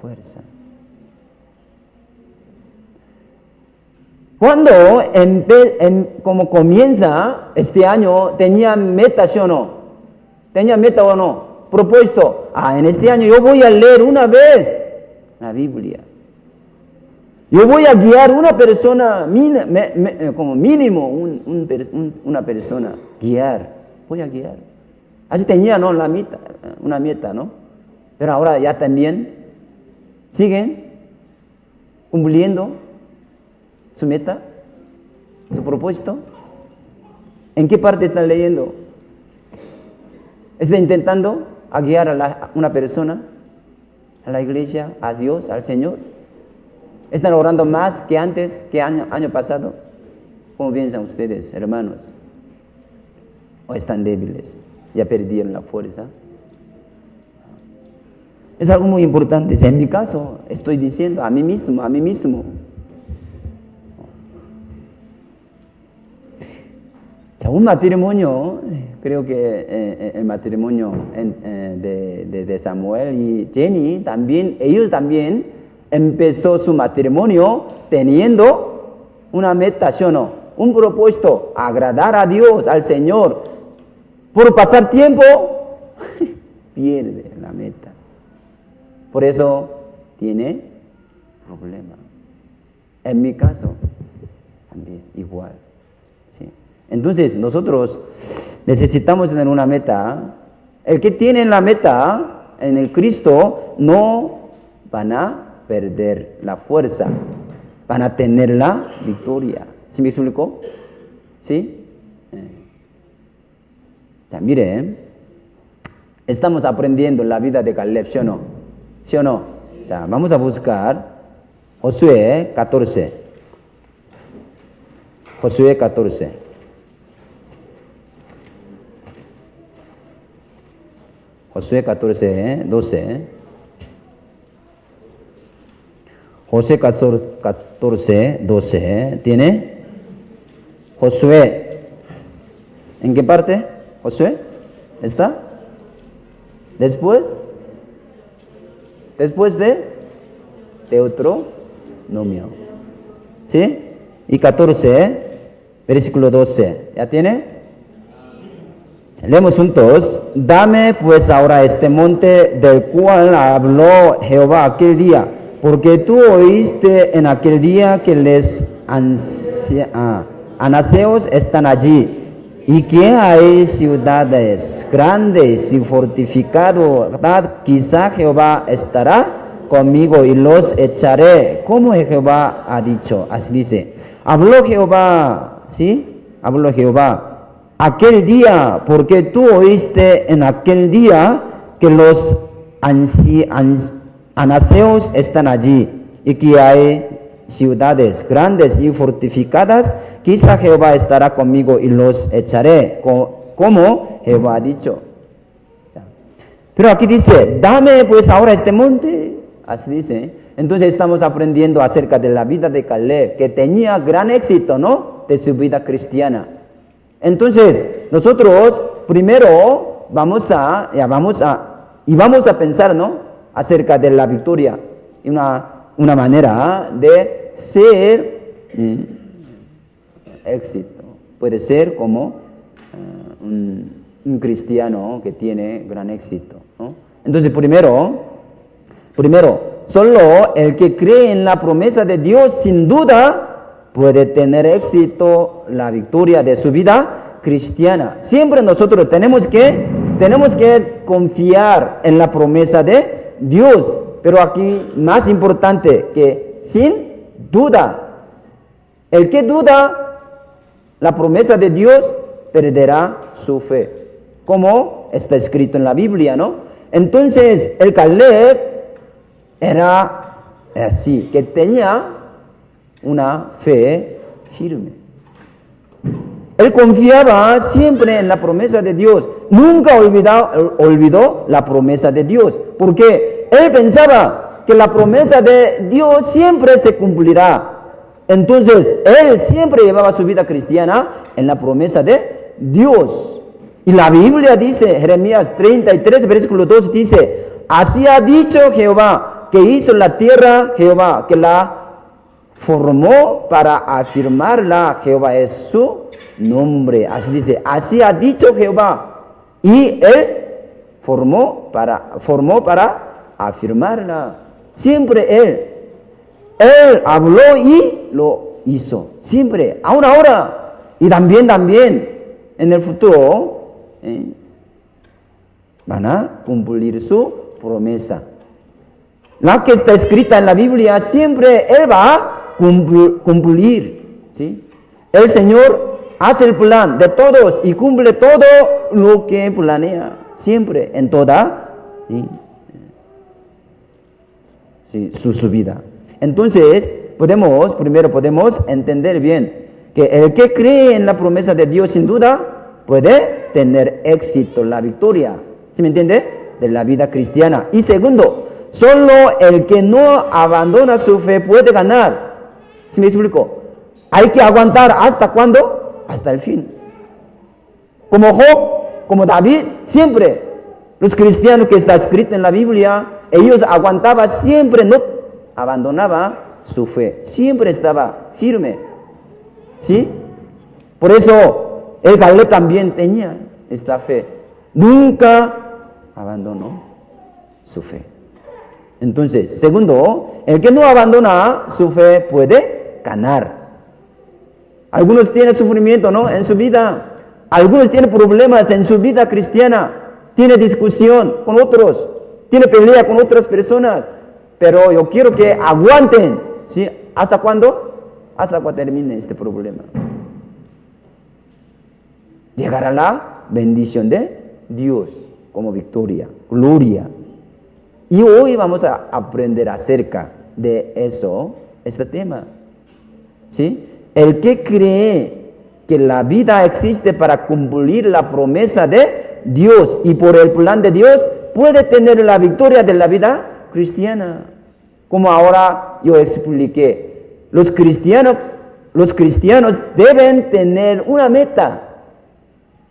fuerza. Cuando como comienza este año, ¿tenía meta, sí o no? ¿Tenía meta o no? Propuesto. En este año yo voy a leer una vez la Biblia. Yo voy a guiar una persona, como mínimo una persona, guiar. Voy a guiar. Así tenía, ¿no?, una meta, ¿no? Pero ahora ya también siguen cumpliendo su meta, su propósito. ¿En qué parte están leyendo? ¿Están intentando guiar a una persona, a la iglesia, a Dios, al Señor? ¿Están orando más que antes, que año pasado? ¿Cómo piensan ustedes, hermanos? ¿O están débiles? ¿Ya perdieron la fuerza? Es algo muy importante. En mi caso, estoy diciendo a mí mismo. Un matrimonio, creo que el matrimonio de Samuel y Jenny, ellos también empezó su matrimonio teniendo una meta, ¿sí o no? Un propósito, agradar a Dios, al Señor. Por pasar tiempo, pierde la meta. Por eso tiene problema. En mi caso, también igual. Entonces, nosotros necesitamos tener una meta. El que tiene la meta en el Cristo no van a perder la fuerza, van a tener la victoria. ¿Sí me explico? ¿Sí? Ya, mire, estamos aprendiendo la vida de Caleb, ¿sí o no? ¿Sí o no? Ya, vamos a buscar Josué 14. Josué 14. Josué 14, 12. Josué 14, 12. ¿Tiene? Josué. ¿En qué parte? Josué. ¿Está? Después de Deuteronomio. ¿Sí? Y 14, versículo 12. ¿Ya tiene? Leemos juntos. Dame pues ahora este monte del cual habló Jehová aquel día, porque tú oíste en aquel día que los anaseos están allí. y que hay ciudades grandes y fortificadas, quizá Jehová estará conmigo y los echaré, como Jehová ha dicho. Así dice. Habló Jehová, ¿sí? Habló Jehová. Aquel día, porque tú oíste en aquel día que los anaseos están allí y que hay ciudades grandes y fortificadas, quizá Jehová estará conmigo y los echaré, como Jehová ha dicho. Pero aquí dice, dame pues ahora este monte. Así dice. Entonces estamos aprendiendo acerca de la vida de Caleb, que tenía gran éxito, ¿no? De su vida cristiana. Entonces, nosotros primero vamos a pensar, ¿no? Acerca de la victoria. Y una manera de ser éxito. Puede ser como un cristiano que tiene gran éxito, ¿no? Entonces, primero, solo el que cree en la promesa de Dios, sin duda, puede tener éxito, la victoria de su vida cristiana. Siempre nosotros tenemos que confiar en la promesa de Dios. Pero aquí, más importante, que sin duda, el que duda la promesa de Dios perderá su fe, como está escrito en la Biblia, ¿no? Entonces, el Caleb era así, que tenía una fe firme. Él confiaba siempre en la promesa de Dios. Nunca olvidó la promesa de Dios. Porque él pensaba que la promesa de Dios siempre se cumplirá. Entonces, él siempre llevaba su vida cristiana en la promesa de Dios. Y la Biblia dice, Jeremías 33, versículo 2 dice, así ha dicho Jehová, que hizo la tierra, Jehová, que la formó para afirmarla, Jehová es su nombre. Así dice, así ha dicho Jehová, y él formó para afirmarla. Siempre él habló y lo hizo, siempre, aún ahora, y también en el futuro van a cumplir su promesa. La que está escrita en la Biblia, siempre Él va a cumplir, ¿sí? El Señor hace el plan de todos y cumple todo lo que planea, siempre, en toda su vida. Entonces, primero podemos entender bien que el que cree en la promesa de Dios, sin duda, puede tener éxito, la victoria, ¿sí me entiende? De la vida cristiana. Y segundo, solo el que no abandona su fe puede ganar. ¿Sí me explico? Hay que aguantar. ¿Hasta cuándo? Hasta el fin. Como Job, como David, siempre. Los cristianos que está escrito en la Biblia, ellos aguantaban siempre, no abandonaba su fe. Siempre estaba firme. ¿Sí? Por eso, el Caleb también tenía esta fe. Nunca abandonó su fe. Entonces, segundo, el que no abandona su fe puede ganar. Algunos tienen sufrimiento, ¿no? En su vida. Algunos tienen problemas en su vida cristiana. Tiene discusión con otros. Tiene pelea con otras personas. Pero yo quiero que aguanten. ¿Sí? ¿Hasta cuándo? Hasta cuando termine este problema. Llegará la bendición de Dios como victoria, gloria. Y hoy vamos a aprender acerca de eso, este tema. ¿Sí? El que cree que la vida existe para cumplir la promesa de Dios y por el plan de Dios, puede tener la victoria de la vida cristiana. Como ahora yo expliqué, los cristianos deben tener una meta.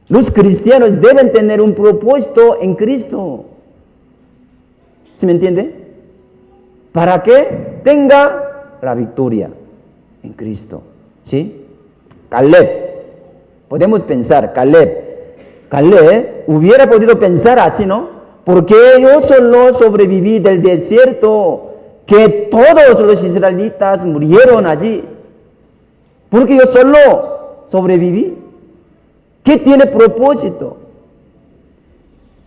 Los cristianos deben tener un propósito en Cristo. ¿Sí me entiende? Para que tenga la victoria en Cristo. ¿Sí? Caleb. Podemos pensar, Caleb hubiera podido pensar así, ¿no? Porque yo solo sobreviví del desierto, que todos los israelitas murieron allí. Porque yo solo sobreviví. que tiene propósito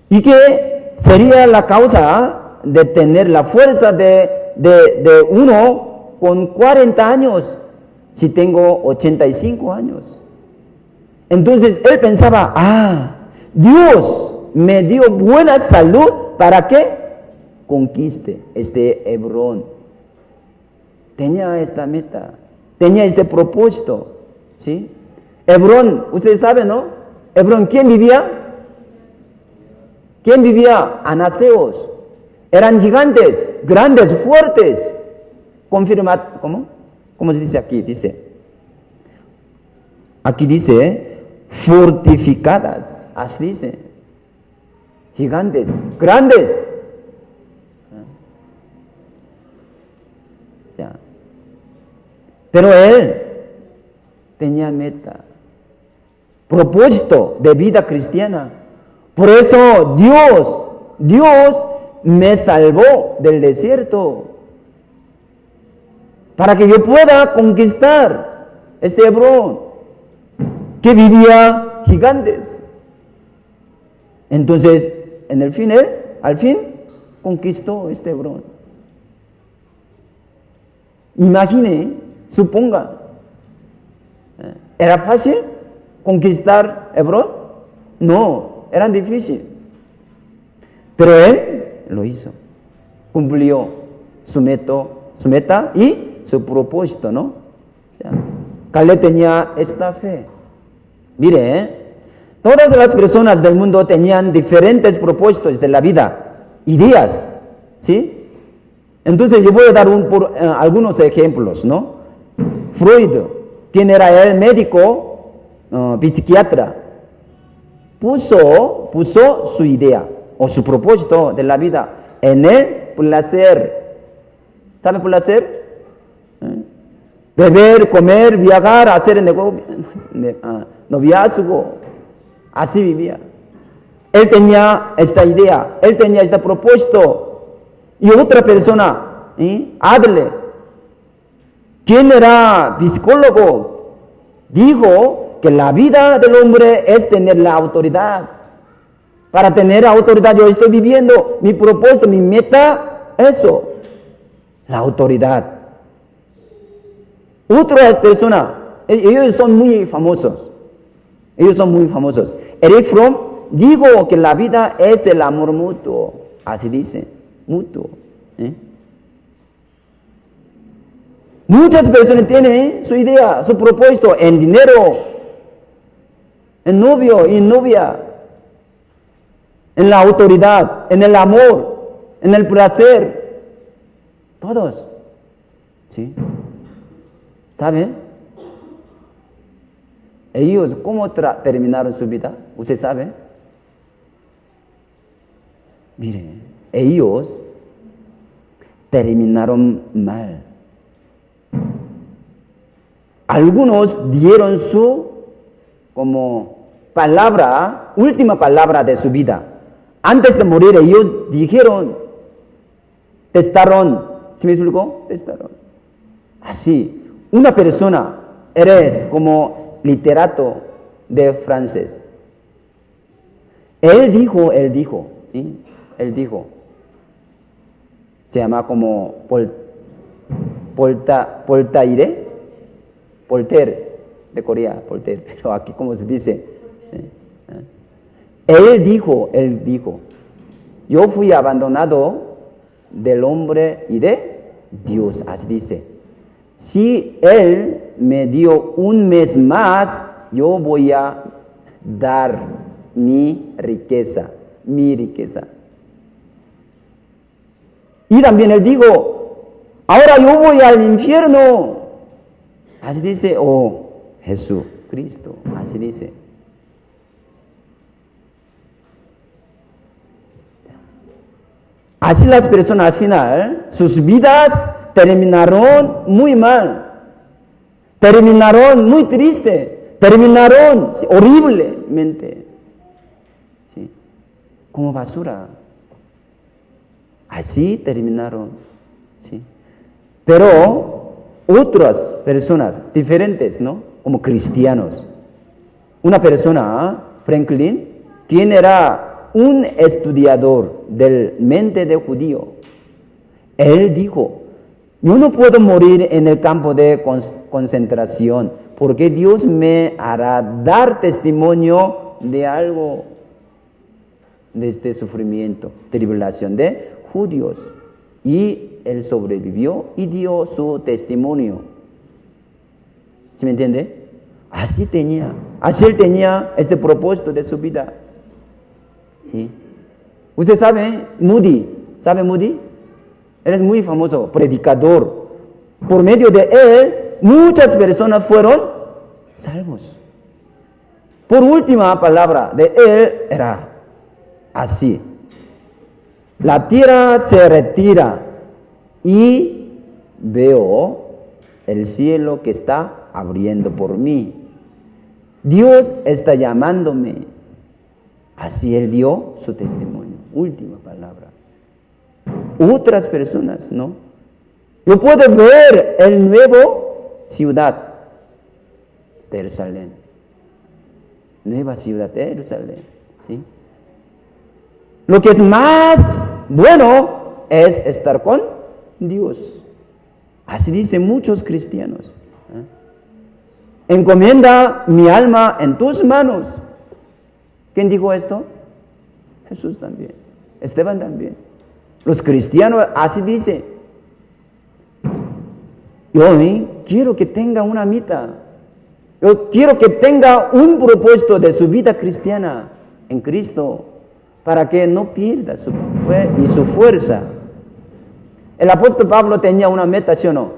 y que sería la causa de tener la fuerza de uno con 40 años, si tengo 85 años. Entonces él pensaba, Dios me dio buena salud para que conquiste este Hebrón. Tenía esta meta, tenía este propósito, ¿sí? Hebrón, ustedes saben, ¿no? Hebrón, ¿quién vivía? ¿Quién vivía? Anaseos. Eran gigantes, grandes, fuertes. Confirma, ¿cómo? ¿Cómo se dice aquí? Aquí dice, fortificadas. Así dice. Gigantes, grandes. Ya. Pero él tenía meta, propósito de vida cristiana. Por eso Dios me salvó del desierto para que yo pueda conquistar este Hebrón que vivía gigantes. Entonces, al fin conquistó este Hebrón. Imagine, suponga, ¿era fácil conquistar Hebrón? No, era difícil. Pero él lo hizo, cumplió su meta y su propósito, ¿no? Caleb tenía esta fe. Mire, todas las personas del mundo tenían diferentes propósitos de la vida, ideas, ¿sí? Entonces yo voy a dar algunos ejemplos, ¿no? Freud, quien era el médico, psiquiatra, puso su idea o su propósito de la vida en el placer. ¿Sabe placer? Beber, comer, viajar, hacer el negocio, noviazgo. Así vivía. Él tenía esta idea, él tenía este propósito. Y otra persona, Adler, quien era psicólogo, dijo que la vida del hombre es tener la autoridad. Para tener autoridad yo estoy viviendo mi propósito, mi meta, eso, la autoridad. Otra persona, ellos son muy famosos. Eric Fromm dijo que la vida es el amor mutuo, así dice, mutuo. Muchas personas tienen su idea, su propósito en dinero, en novio y en novia, en la autoridad, en el amor, en el placer. Todos. ¿Sí? ¿Saben? Ellos, ¿cómo terminaron su vida? ¿Usted sabe? Mire, ellos terminaron mal. Algunos dieron como última palabra de su vida. Antes de morir ellos dijeron, testaron. ¿Sí me explicó? Testaron. Así, una persona, eres como literato de francés. Él dijo, se llama como Voltaire, de Corea, Voltaire, pero aquí ¿cómo se dice? Él dijo, yo fui abandonado del hombre y de Dios, así dice. Si Él me dio un mes más, yo voy a dar mi riqueza. Y también Él dijo, ahora yo voy al infierno. Así dice, Jesucristo, así dice. Así las personas al final, sus vidas terminaron muy mal, terminaron muy triste, terminaron horriblemente, ¿sí? Como basura. Así terminaron, ¿sí? Pero otras personas diferentes, ¿no? Como cristianos, Una persona, Franklin, quien era un estudiador del mente de judío, él dijo, yo no puedo morir en el campo de concentración, porque Dios me hará dar testimonio de algo, de este sufrimiento, tribulación de judíos. Y él sobrevivió y dio su testimonio. ¿Sí me entiende? Así él tenía este propósito de su vida. ¿Sí? Usted sabe, ¿sabe Moody? Él es muy famoso, predicador. Por medio de él, muchas personas fueron salvos. Por última palabra de él era así: la tierra se retira y veo el cielo que está abriendo por mí. Dios está llamándome. Así él dio su testimonio. Última palabra. Otras personas, ¿no? Yo puedo ver el nuevo ciudad de Jerusalén. Nueva ciudad de Jerusalén. ¿Sí? Lo que es más bueno es estar con Dios. Así dicen muchos cristianos. Encomienda mi alma en tus manos. ¿Quién dijo esto? Jesús también. Esteban también. Los cristianos así dicen. Yo quiero que tenga una meta. Yo quiero que tenga un propósito de su vida cristiana en Cristo, para que no pierda su fe y su fuerza. El apóstol Pablo tenía una meta, ¿sí o no?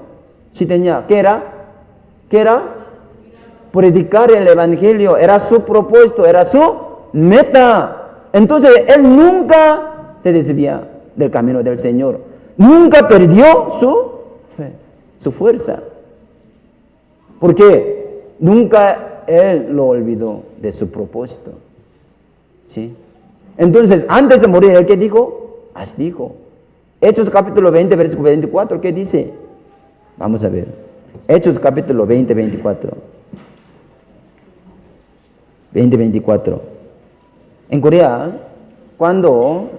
Sí tenía. ¿Qué era? ¿Qué era? Predicar el evangelio. Era su propósito, era su meta. Entonces él nunca se desvía del camino del Señor. Nunca perdió su fe, su fuerza. ¿Por qué? Nunca él lo olvidó de su propósito. ¿Sí? Entonces, antes de morir, ¿él qué dijo? Así dijo. Hechos capítulo 20, versículo 24, ¿qué dice? Vamos a ver. Hechos capítulo 20, 24. 20, 24. En Corea, cuando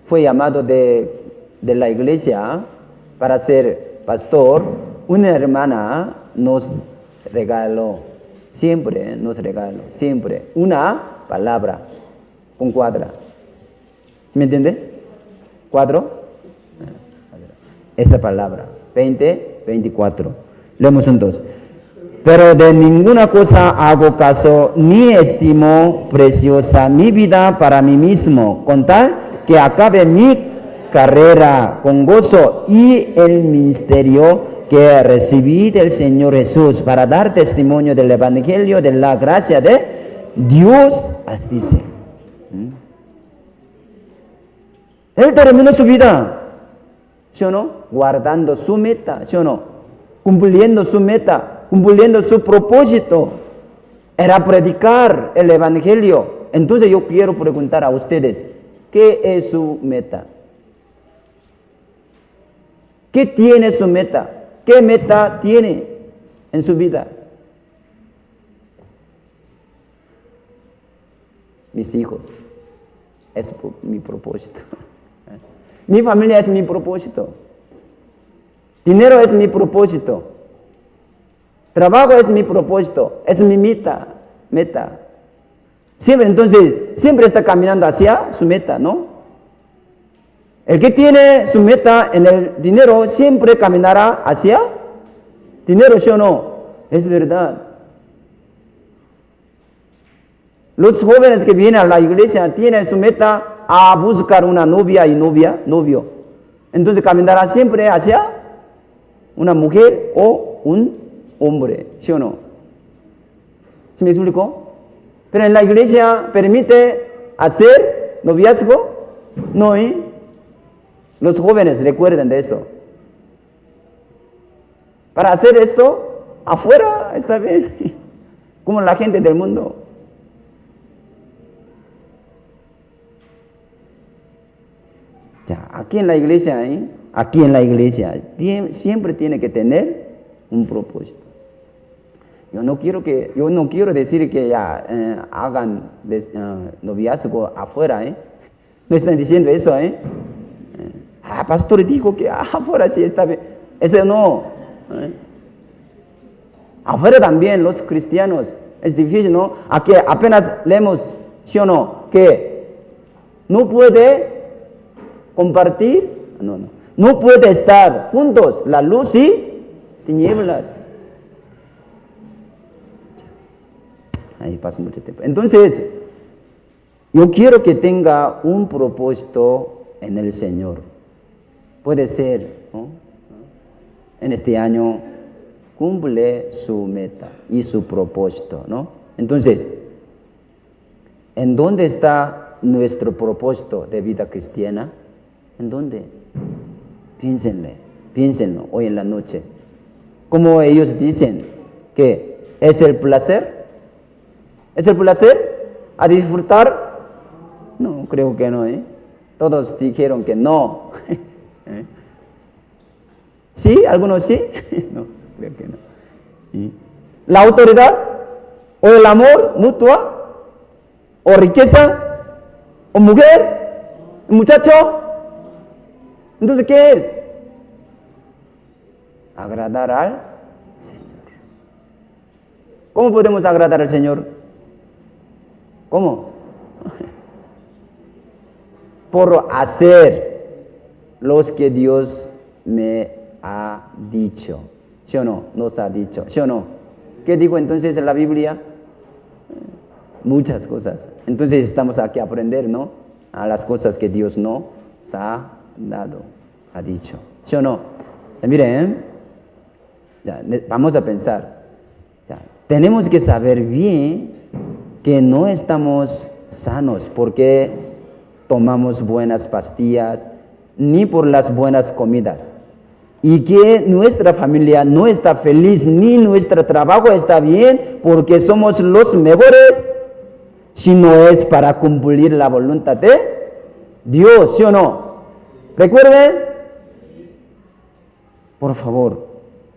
fue llamado de la iglesia para ser pastor, una hermana nos regaló siempre una palabra con cuadra. ¿Me entiende? ¿Cuadro? Esta palabra, 20, 24. Leemos juntos. Pero de ninguna cosa hago caso, ni estimo preciosa mi vida para mí mismo, con tal que acabe mi carrera con gozo y el ministerio que recibí del Señor Jesús para dar testimonio del evangelio de la gracia de Dios. Así dice. Él terminó su vida, ¿sí o no? Guardando su meta, ¿sí o no? Cumpliendo su meta, cumpliendo su propósito. Era predicar el evangelio. Entonces yo quiero preguntar a ustedes, ¿qué es su meta? ¿Qué tiene su meta? ¿Qué meta tiene en su vida? Mis hijos, es mi propósito. Mi familia es mi propósito. Dinero es mi propósito. Trabajo es mi propósito. Es mi meta. Siempre está caminando hacia su meta, ¿no? El que tiene su meta en el dinero siempre caminará hacia dinero, ¿sí o no? Es verdad. Los jóvenes que vienen a la iglesia tienen su meta a buscar una novia y novio. Entonces caminará siempre hacia una mujer o un hombre, ¿sí o no? ¿Sí me explico? Pero en la iglesia permite hacer noviazgo, no, Los jóvenes recuerden de esto. Para hacer esto, afuera está bien, como la gente del mundo. Ya, aquí en la iglesia, siempre tiene que tener un propósito. Yo no quiero decir que ya hagan noviazgo afuera, ¿eh? No están diciendo eso, ¿eh? Pastor dijo que afuera sí está bien. Eso no. ¿Eh? Afuera también los cristianos. Es difícil, ¿no? Aquí apenas leemos, ¿sí o no? Que no puede compartir, no puede estar juntos la luz y tinieblas. Ahí pasa mucho tiempo. Entonces, yo quiero que tenga un propósito en el Señor. Puede ser, ¿no? En este año cumple su meta y su propósito, ¿no? Entonces, ¿en dónde está nuestro propósito de vida cristiana? ¿En dónde? Piénsenlo hoy en la noche. Como ellos dicen que es el placer. ¿Es el placer a disfrutar? No, creo que no, ¿eh? Todos dijeron que no. ¿Sí? ¿Algunos sí? No, creo que no. ¿Sí? ¿La autoridad? ¿O el amor mutuo? ¿O riqueza? ¿O mujer? ¿O muchacho? Entonces, ¿qué es? Agradar al Señor. ¿Cómo podemos agradar al Señor? ¿Cómo? Por hacer los que Dios me ha dicho. ¿Sí o no? Nos ha dicho. ¿Sí o no? ¿Qué digo entonces en la Biblia? Muchas cosas. Entonces estamos aquí a aprender, ¿no? A las cosas que Dios nos ha dado, ha dicho. ¿Sí o no? Miren, vamos a pensar. Tenemos que saber bien que no estamos sanos porque tomamos buenas pastillas ni por las buenas comidas. Y que nuestra familia no está feliz ni nuestro trabajo está bien porque somos los mejores, sino es para cumplir la voluntad de Dios, ¿sí o no? Recuerden, por favor,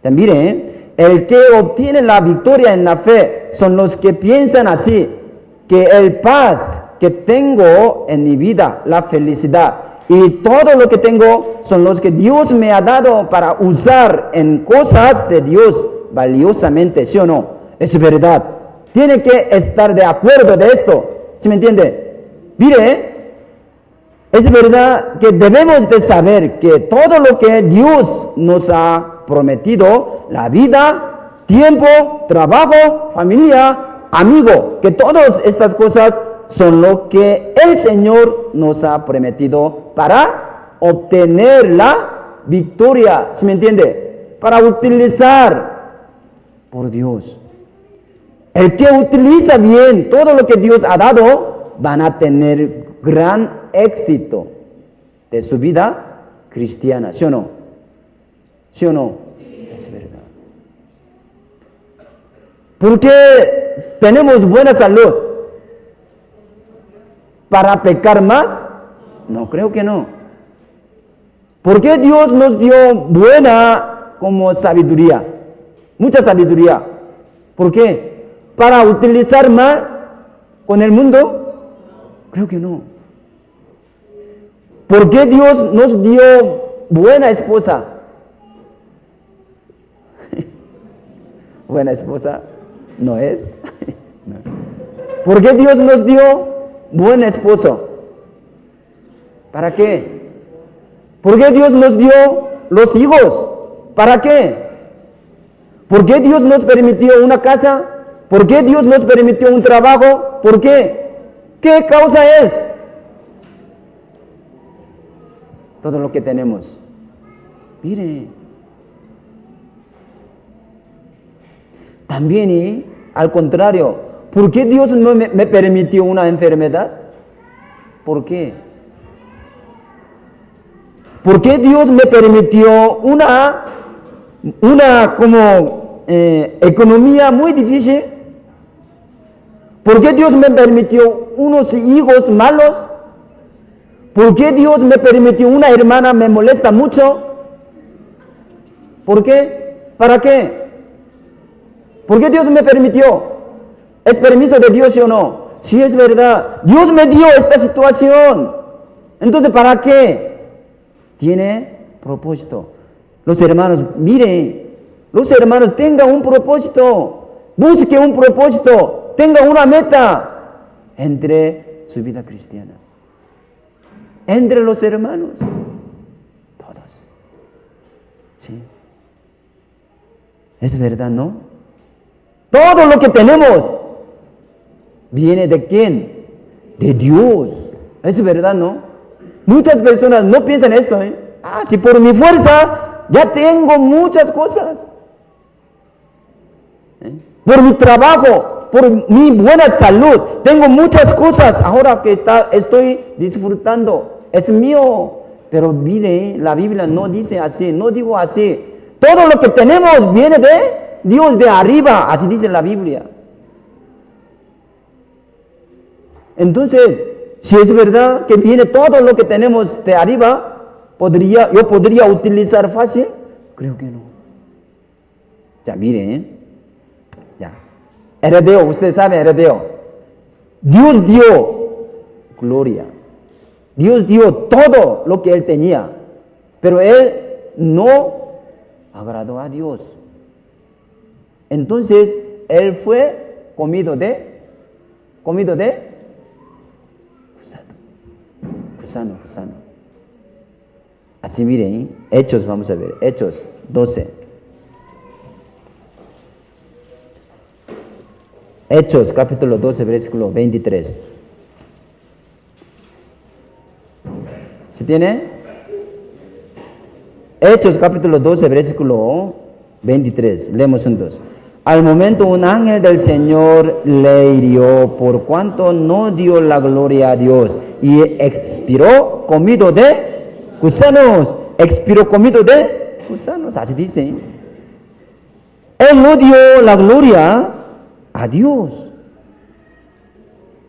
miren, el que obtiene la victoria en la fe son los que piensan así, que el paz que tengo en mi vida, la felicidad y todo lo que tengo son los que Dios me ha dado para usar en cosas de Dios valiosamente, ¿sí o no? Es verdad. Tiene que estar de acuerdo de esto, ¿sí me entiende? Mire, es verdad que debemos de saber que todo lo que Dios nos ha prometido, la vida, tiempo, trabajo, familia, amigo, que todas estas cosas son lo que el Señor nos ha prometido para obtener la victoria, ¿sí me entiende? Para utilizar por Dios. El que utiliza bien todo lo que Dios ha dado, van a tener gran éxito de su vida cristiana, ¿sí o no? ¿Sí o no? Sí. Es verdad. ¿Por qué tenemos buena salud? ¿Para pecar más? No, creo que no. ¿Por qué Dios nos dio buena como sabiduría? Mucha sabiduría. ¿Por qué? ¿Para utilizar más con el mundo? Creo que no. ¿Por qué Dios nos dio buena esposa? Buena esposa no es. No. ¿Por qué Dios nos dio buen esposo? ¿Para qué? ¿Por qué Dios nos dio los hijos? ¿Para qué? ¿Por qué Dios nos permitió una casa? ¿Por qué Dios nos permitió un trabajo? ¿Por qué? ¿Qué causa es? Todo lo que tenemos. Mire. También, al contrario, ¿por qué Dios no me permitió una enfermedad? ¿Por qué? ¿Por qué Dios me permitió una economía muy difícil? ¿Por qué Dios me permitió unos hijos malos? ¿Por qué Dios me permitió una hermana me molesta mucho? ¿Por qué? ¿Para qué? ¿Por qué Dios me permitió? ¿Es permiso de Dios, sí o no? Sí, es verdad. Dios me dio esta situación. Entonces, ¿para qué? Tiene propósito. Los hermanos, miren, los hermanos tengan un propósito. Busque un propósito. Tenga una meta entre su vida cristiana. Entre los hermanos. Todos. ¿Sí? Es verdad, ¿no? Todo lo que tenemos viene de quién? De Dios. Es verdad, ¿no? Muchas personas no piensan eso, ¿eh? Si por mi fuerza ya tengo muchas cosas. Por mi trabajo, por mi buena salud, tengo muchas cosas. Ahora que estoy disfrutando, es mío. Pero mire, la Biblia no dice así, no digo así. Todo lo que tenemos viene de Dios de arriba, así dice la Biblia. Entonces, si es verdad que viene todo lo que tenemos de arriba, ¿yo podría utilizar fácil? Creo que no. Ya, miren, ya. Heredeo, usted sabe heredeo. Dios dio gloria. Dios dio todo lo que él tenía. Pero él no agradó a Dios. Entonces, él fue comido de gusano. Así miren, Hechos, vamos a ver, Hechos 12. Hechos, capítulo 12, versículo 23. ¿Se tiene? Hechos, capítulo 12, versículo 23. Leemos juntos. Al momento un ángel del Señor le hirió por cuanto no dio la gloria a Dios y expiró comido de gusanos. Expiró comido de gusanos, así dice. Él no dio la gloria a Dios.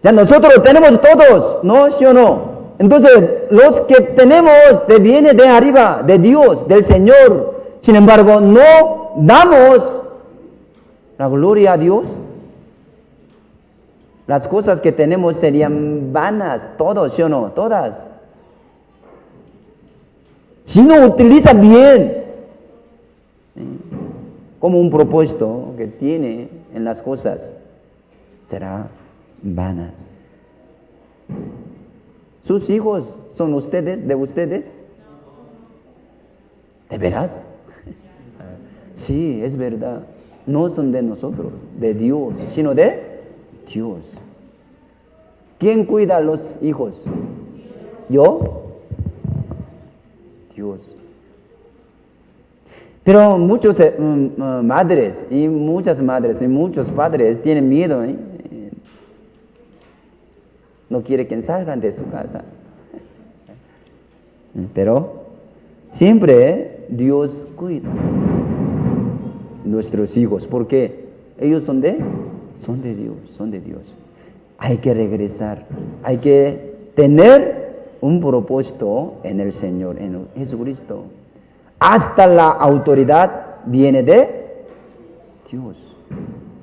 Ya nosotros tenemos todos, ¿no? ¿Sí o no? Entonces, los que tenemos viene de arriba, de Dios, del Señor. Sin embargo, no damos la gloria a Dios. Las cosas que tenemos serían vanas, todos, ¿sí o no? Todas. Si no utiliza bien, como un propósito que tiene en las cosas, será vanas. ¿Sus hijos son ustedes, de ustedes? ¿De veras? Sí, es verdad. No son de nosotros, de Dios, sino de Dios. ¿Quién cuida a los hijos? ¿Yo? Dios. Pero muchas madres y muchos padres tienen miedo, ¿eh? No quiere que salgan de su casa. Pero siempre Dios cuida nuestros hijos, porque ellos son de Dios. Hay que regresar, hay que tener un propósito en el Señor, en Jesucristo. Hasta la autoridad viene de Dios,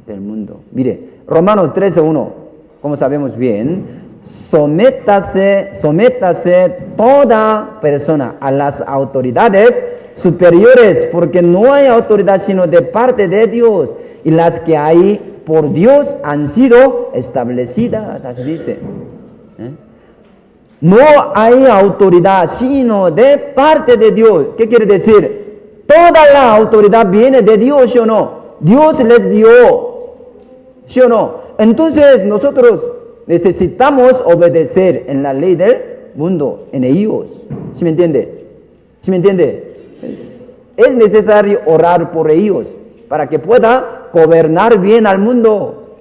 del mundo. Mire, Romanos 13:1, como sabemos bien, sométase toda persona a las autoridades superiores, porque no hay autoridad sino de parte de Dios, y las que hay por Dios han sido establecidas, así dice. No hay autoridad sino de parte de Dios. ¿Qué quiere decir? Toda la autoridad viene de Dios, ¿sí o no? Dios les dio, ¿sí o no? Entonces nosotros necesitamos obedecer en la ley del mundo, en ellos. ¿Sí me entiende? ¿Sí me entiende? Es necesario orar por ellos para que pueda gobernar bien al mundo.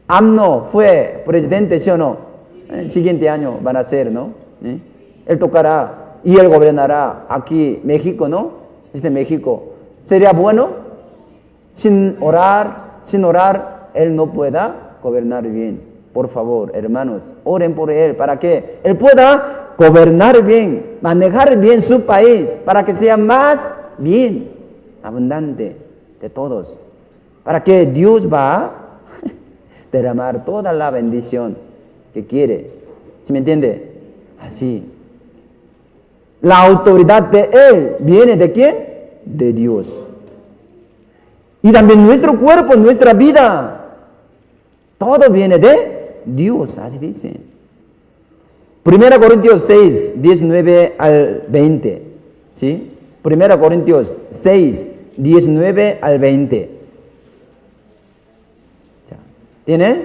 AMLO fue presidente, ¿sí o no? El siguiente año van a ser, ¿no? Él tocará y él gobernará aquí, México, ¿no? México. ¿Sería bueno? Sin orar, él no pueda gobernar bien. Por favor, hermanos, oren por él para que él pueda gobernar bien, manejar bien su país, para que sea más bien, abundante de todos. para que Dios va a derramar toda la bendición que quiere. ¿Sí me entiende? Así. La autoridad de Él viene ¿de quién? De Dios. Y también nuestro cuerpo, nuestra vida, todo viene de Dios, así dice. 1 Corintios 6, 19 al 20. ¿Sí? 1 Corintios 6, 19 al 20. ¿Tiene?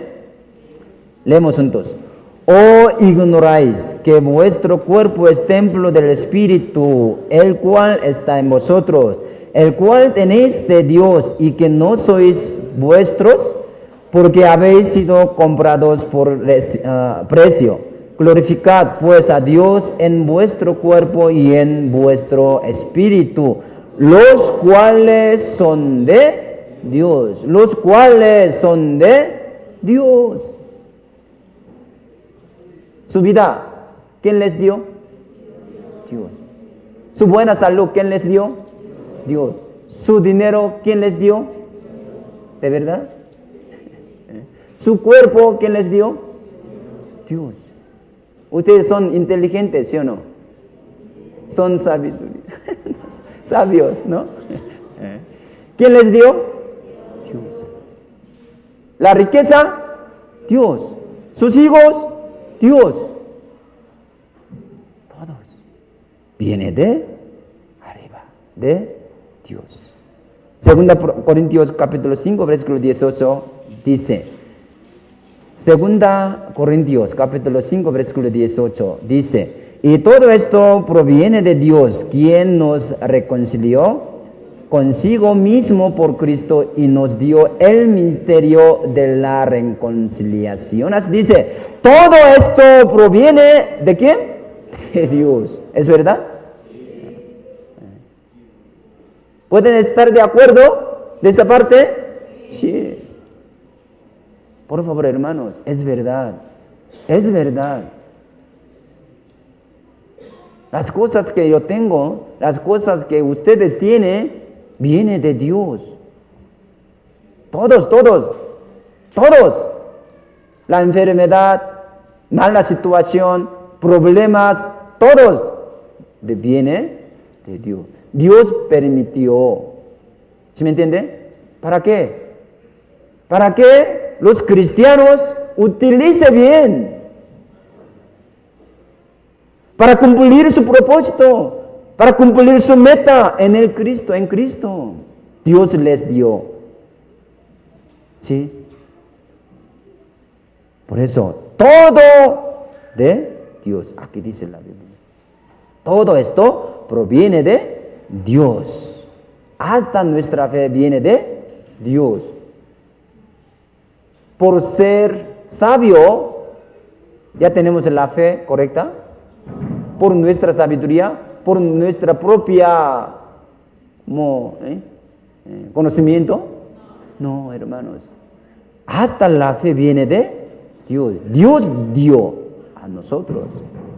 Leemos juntos. ¿O ignoráis que vuestro cuerpo es templo del Espíritu, el cual está en vosotros, el cual tenéis de Dios, y que no sois vuestros, porque habéis sido comprados por precio? Glorificad pues a Dios en vuestro cuerpo y en vuestro espíritu, los cuales son de Dios. Los cuales son de Dios. Su vida, ¿quién les dio? Dios. Su buena salud, ¿quién les dio? Dios. Su dinero, ¿quién les dio? ¿De verdad? Su cuerpo, ¿quién les dio? Dios. Ustedes son inteligentes, ¿sí o no? Son sabios, ¿no? ¿Quién les dio? Dios. La riqueza, Dios. Sus hijos, Dios. Todos. Viene de arriba, de Dios. 2 Corintios capítulo 5, versículo 18 dice, 2 Corintios capítulo 5, versículo 18 dice, y todo esto proviene de Dios, quien nos reconcilió consigo mismo por Cristo y nos dio el misterio de la reconciliación. Así dice, todo esto proviene ¿de quién? De Dios. ¿Es verdad? ¿Pueden estar de acuerdo de esta parte? Sí. Por favor, hermanos, es verdad. Es verdad. Las cosas que yo tengo, las cosas que ustedes tienen, viene de Dios. Todos. La enfermedad, mala situación, problemas, todos viene de Dios. Dios permitió. ¿Sí me entiende? ¿Para qué? Para que los cristianos utilicen bien. Para cumplir su propósito. Para cumplir su meta en el Cristo, en Cristo. Dios les dio. ¿Sí? Por eso, todo de Dios. Aquí dice la Biblia. Todo esto proviene de Dios. Hasta nuestra fe viene de Dios. Por ser sabio, ya tenemos la fe correcta. Por nuestra sabiduría, por nuestra propia conocimiento. No, hermanos. Hasta la fe viene de Dios. Dios dio a nosotros.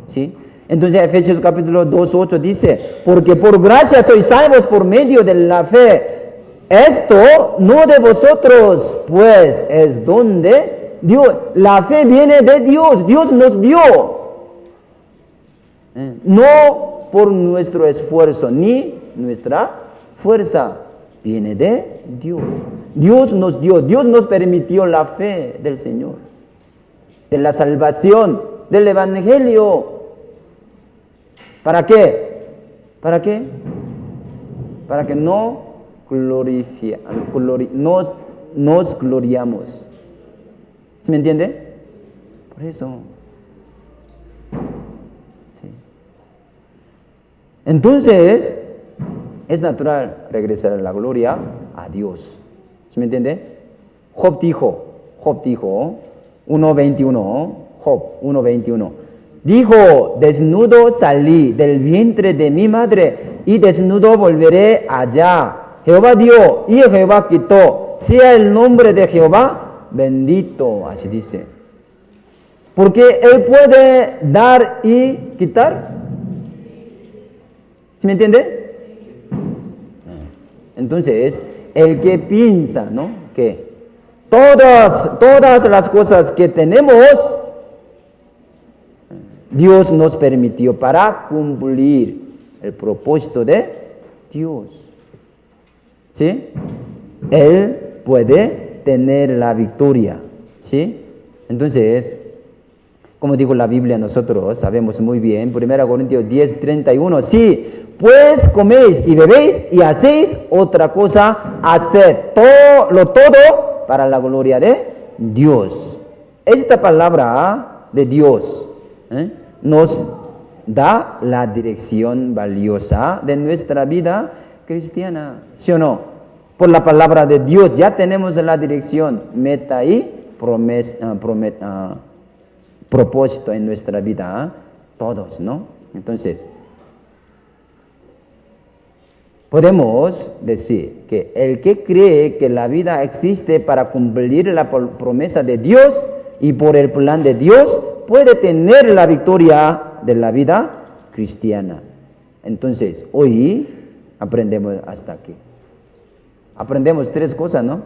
¿Sí? Entonces Efesios capítulo 2:8 dice, porque por gracia sois salvos por medio de la fe. Esto no de vosotros, pues es don de Dios. La fe viene de Dios. Dios nos dio. No por nuestro esfuerzo ni nuestra fuerza. Viene de Dios. Dios nos dio. Dios nos permitió la fe del Señor. De la salvación. Del Evangelio. ¿Para qué? ¿Para qué? Para que nos gloriamos. ¿Sí me entiende? Por eso. Sí. Entonces, es natural regresar a la gloria a Dios. ¿Sí me entiende? Job dijo, 1:21, Job 1:21. Dijo, desnudo salí del vientre de mi madre y desnudo volveré allá. Jehová dio y Jehová quitó. Sea el nombre de Jehová bendito. Así dice. Porque Él puede dar y quitar. ¿Sí me entiende? Entonces, el que piensa, ¿no? Que todas las cosas que tenemos, Dios nos permitió para cumplir el propósito de Dios. ¿Sí? Él puede tener la victoria. ¿Sí? Entonces, como dijo la Biblia, nosotros sabemos muy bien, 1 Corintios 10:31, sí, pues coméis y bebéis y hacéis otra cosa, haced todo para la gloria de Dios. Esta palabra de Dios nos da la dirección valiosa de nuestra vida cristiana, ¿sí o no? Por la palabra de Dios ya tenemos la dirección, meta y propósito en nuestra vida, todos, ¿no? Entonces, podemos decir que el que cree que la vida existe para cumplir la promesa de Dios y por el plan de Dios, puede tener la victoria de la vida cristiana. Entonces, hoy aprendemos hasta aquí. Aprendemos 3 cosas, ¿no?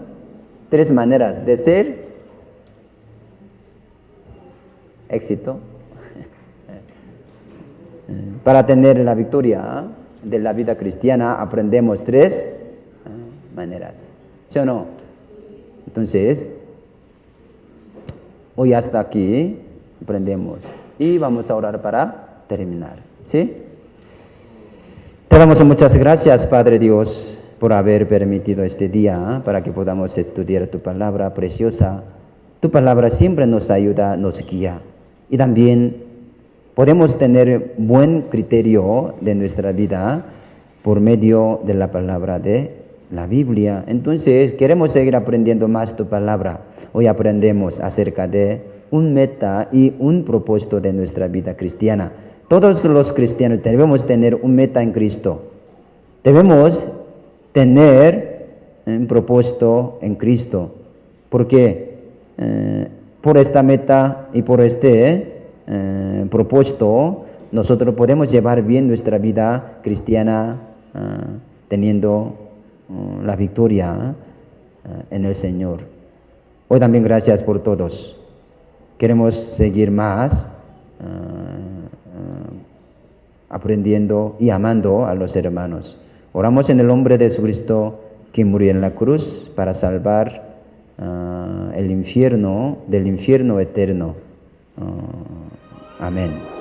3 maneras de ser éxito. Para tener la victoria de la vida cristiana, aprendemos 3 maneras. ¿Sí o no? Entonces, hoy hasta aquí aprendemos. Y vamos a orar para terminar. ¿Sí? Te damos muchas gracias, Padre Dios, por haber permitido este día para que podamos estudiar tu palabra preciosa. Tu palabra siempre nos ayuda, nos guía. Y también podemos tener buen criterio de nuestra vida por medio de la palabra de la Biblia. Entonces, queremos seguir aprendiendo más tu palabra. Hoy aprendemos acerca de un meta y un propósito de nuestra vida cristiana. Todos los cristianos debemos tener un meta en Cristo. Debemos tener un propósito en Cristo. Porque por esta meta y por este propósito, nosotros podemos llevar bien nuestra vida cristiana teniendo la victoria en el Señor. Hoy también gracias por todos. Queremos seguir más aprendiendo y amando a los hermanos. Oramos en el nombre de Jesucristo, que murió en la cruz para salvar del infierno eterno. Amén.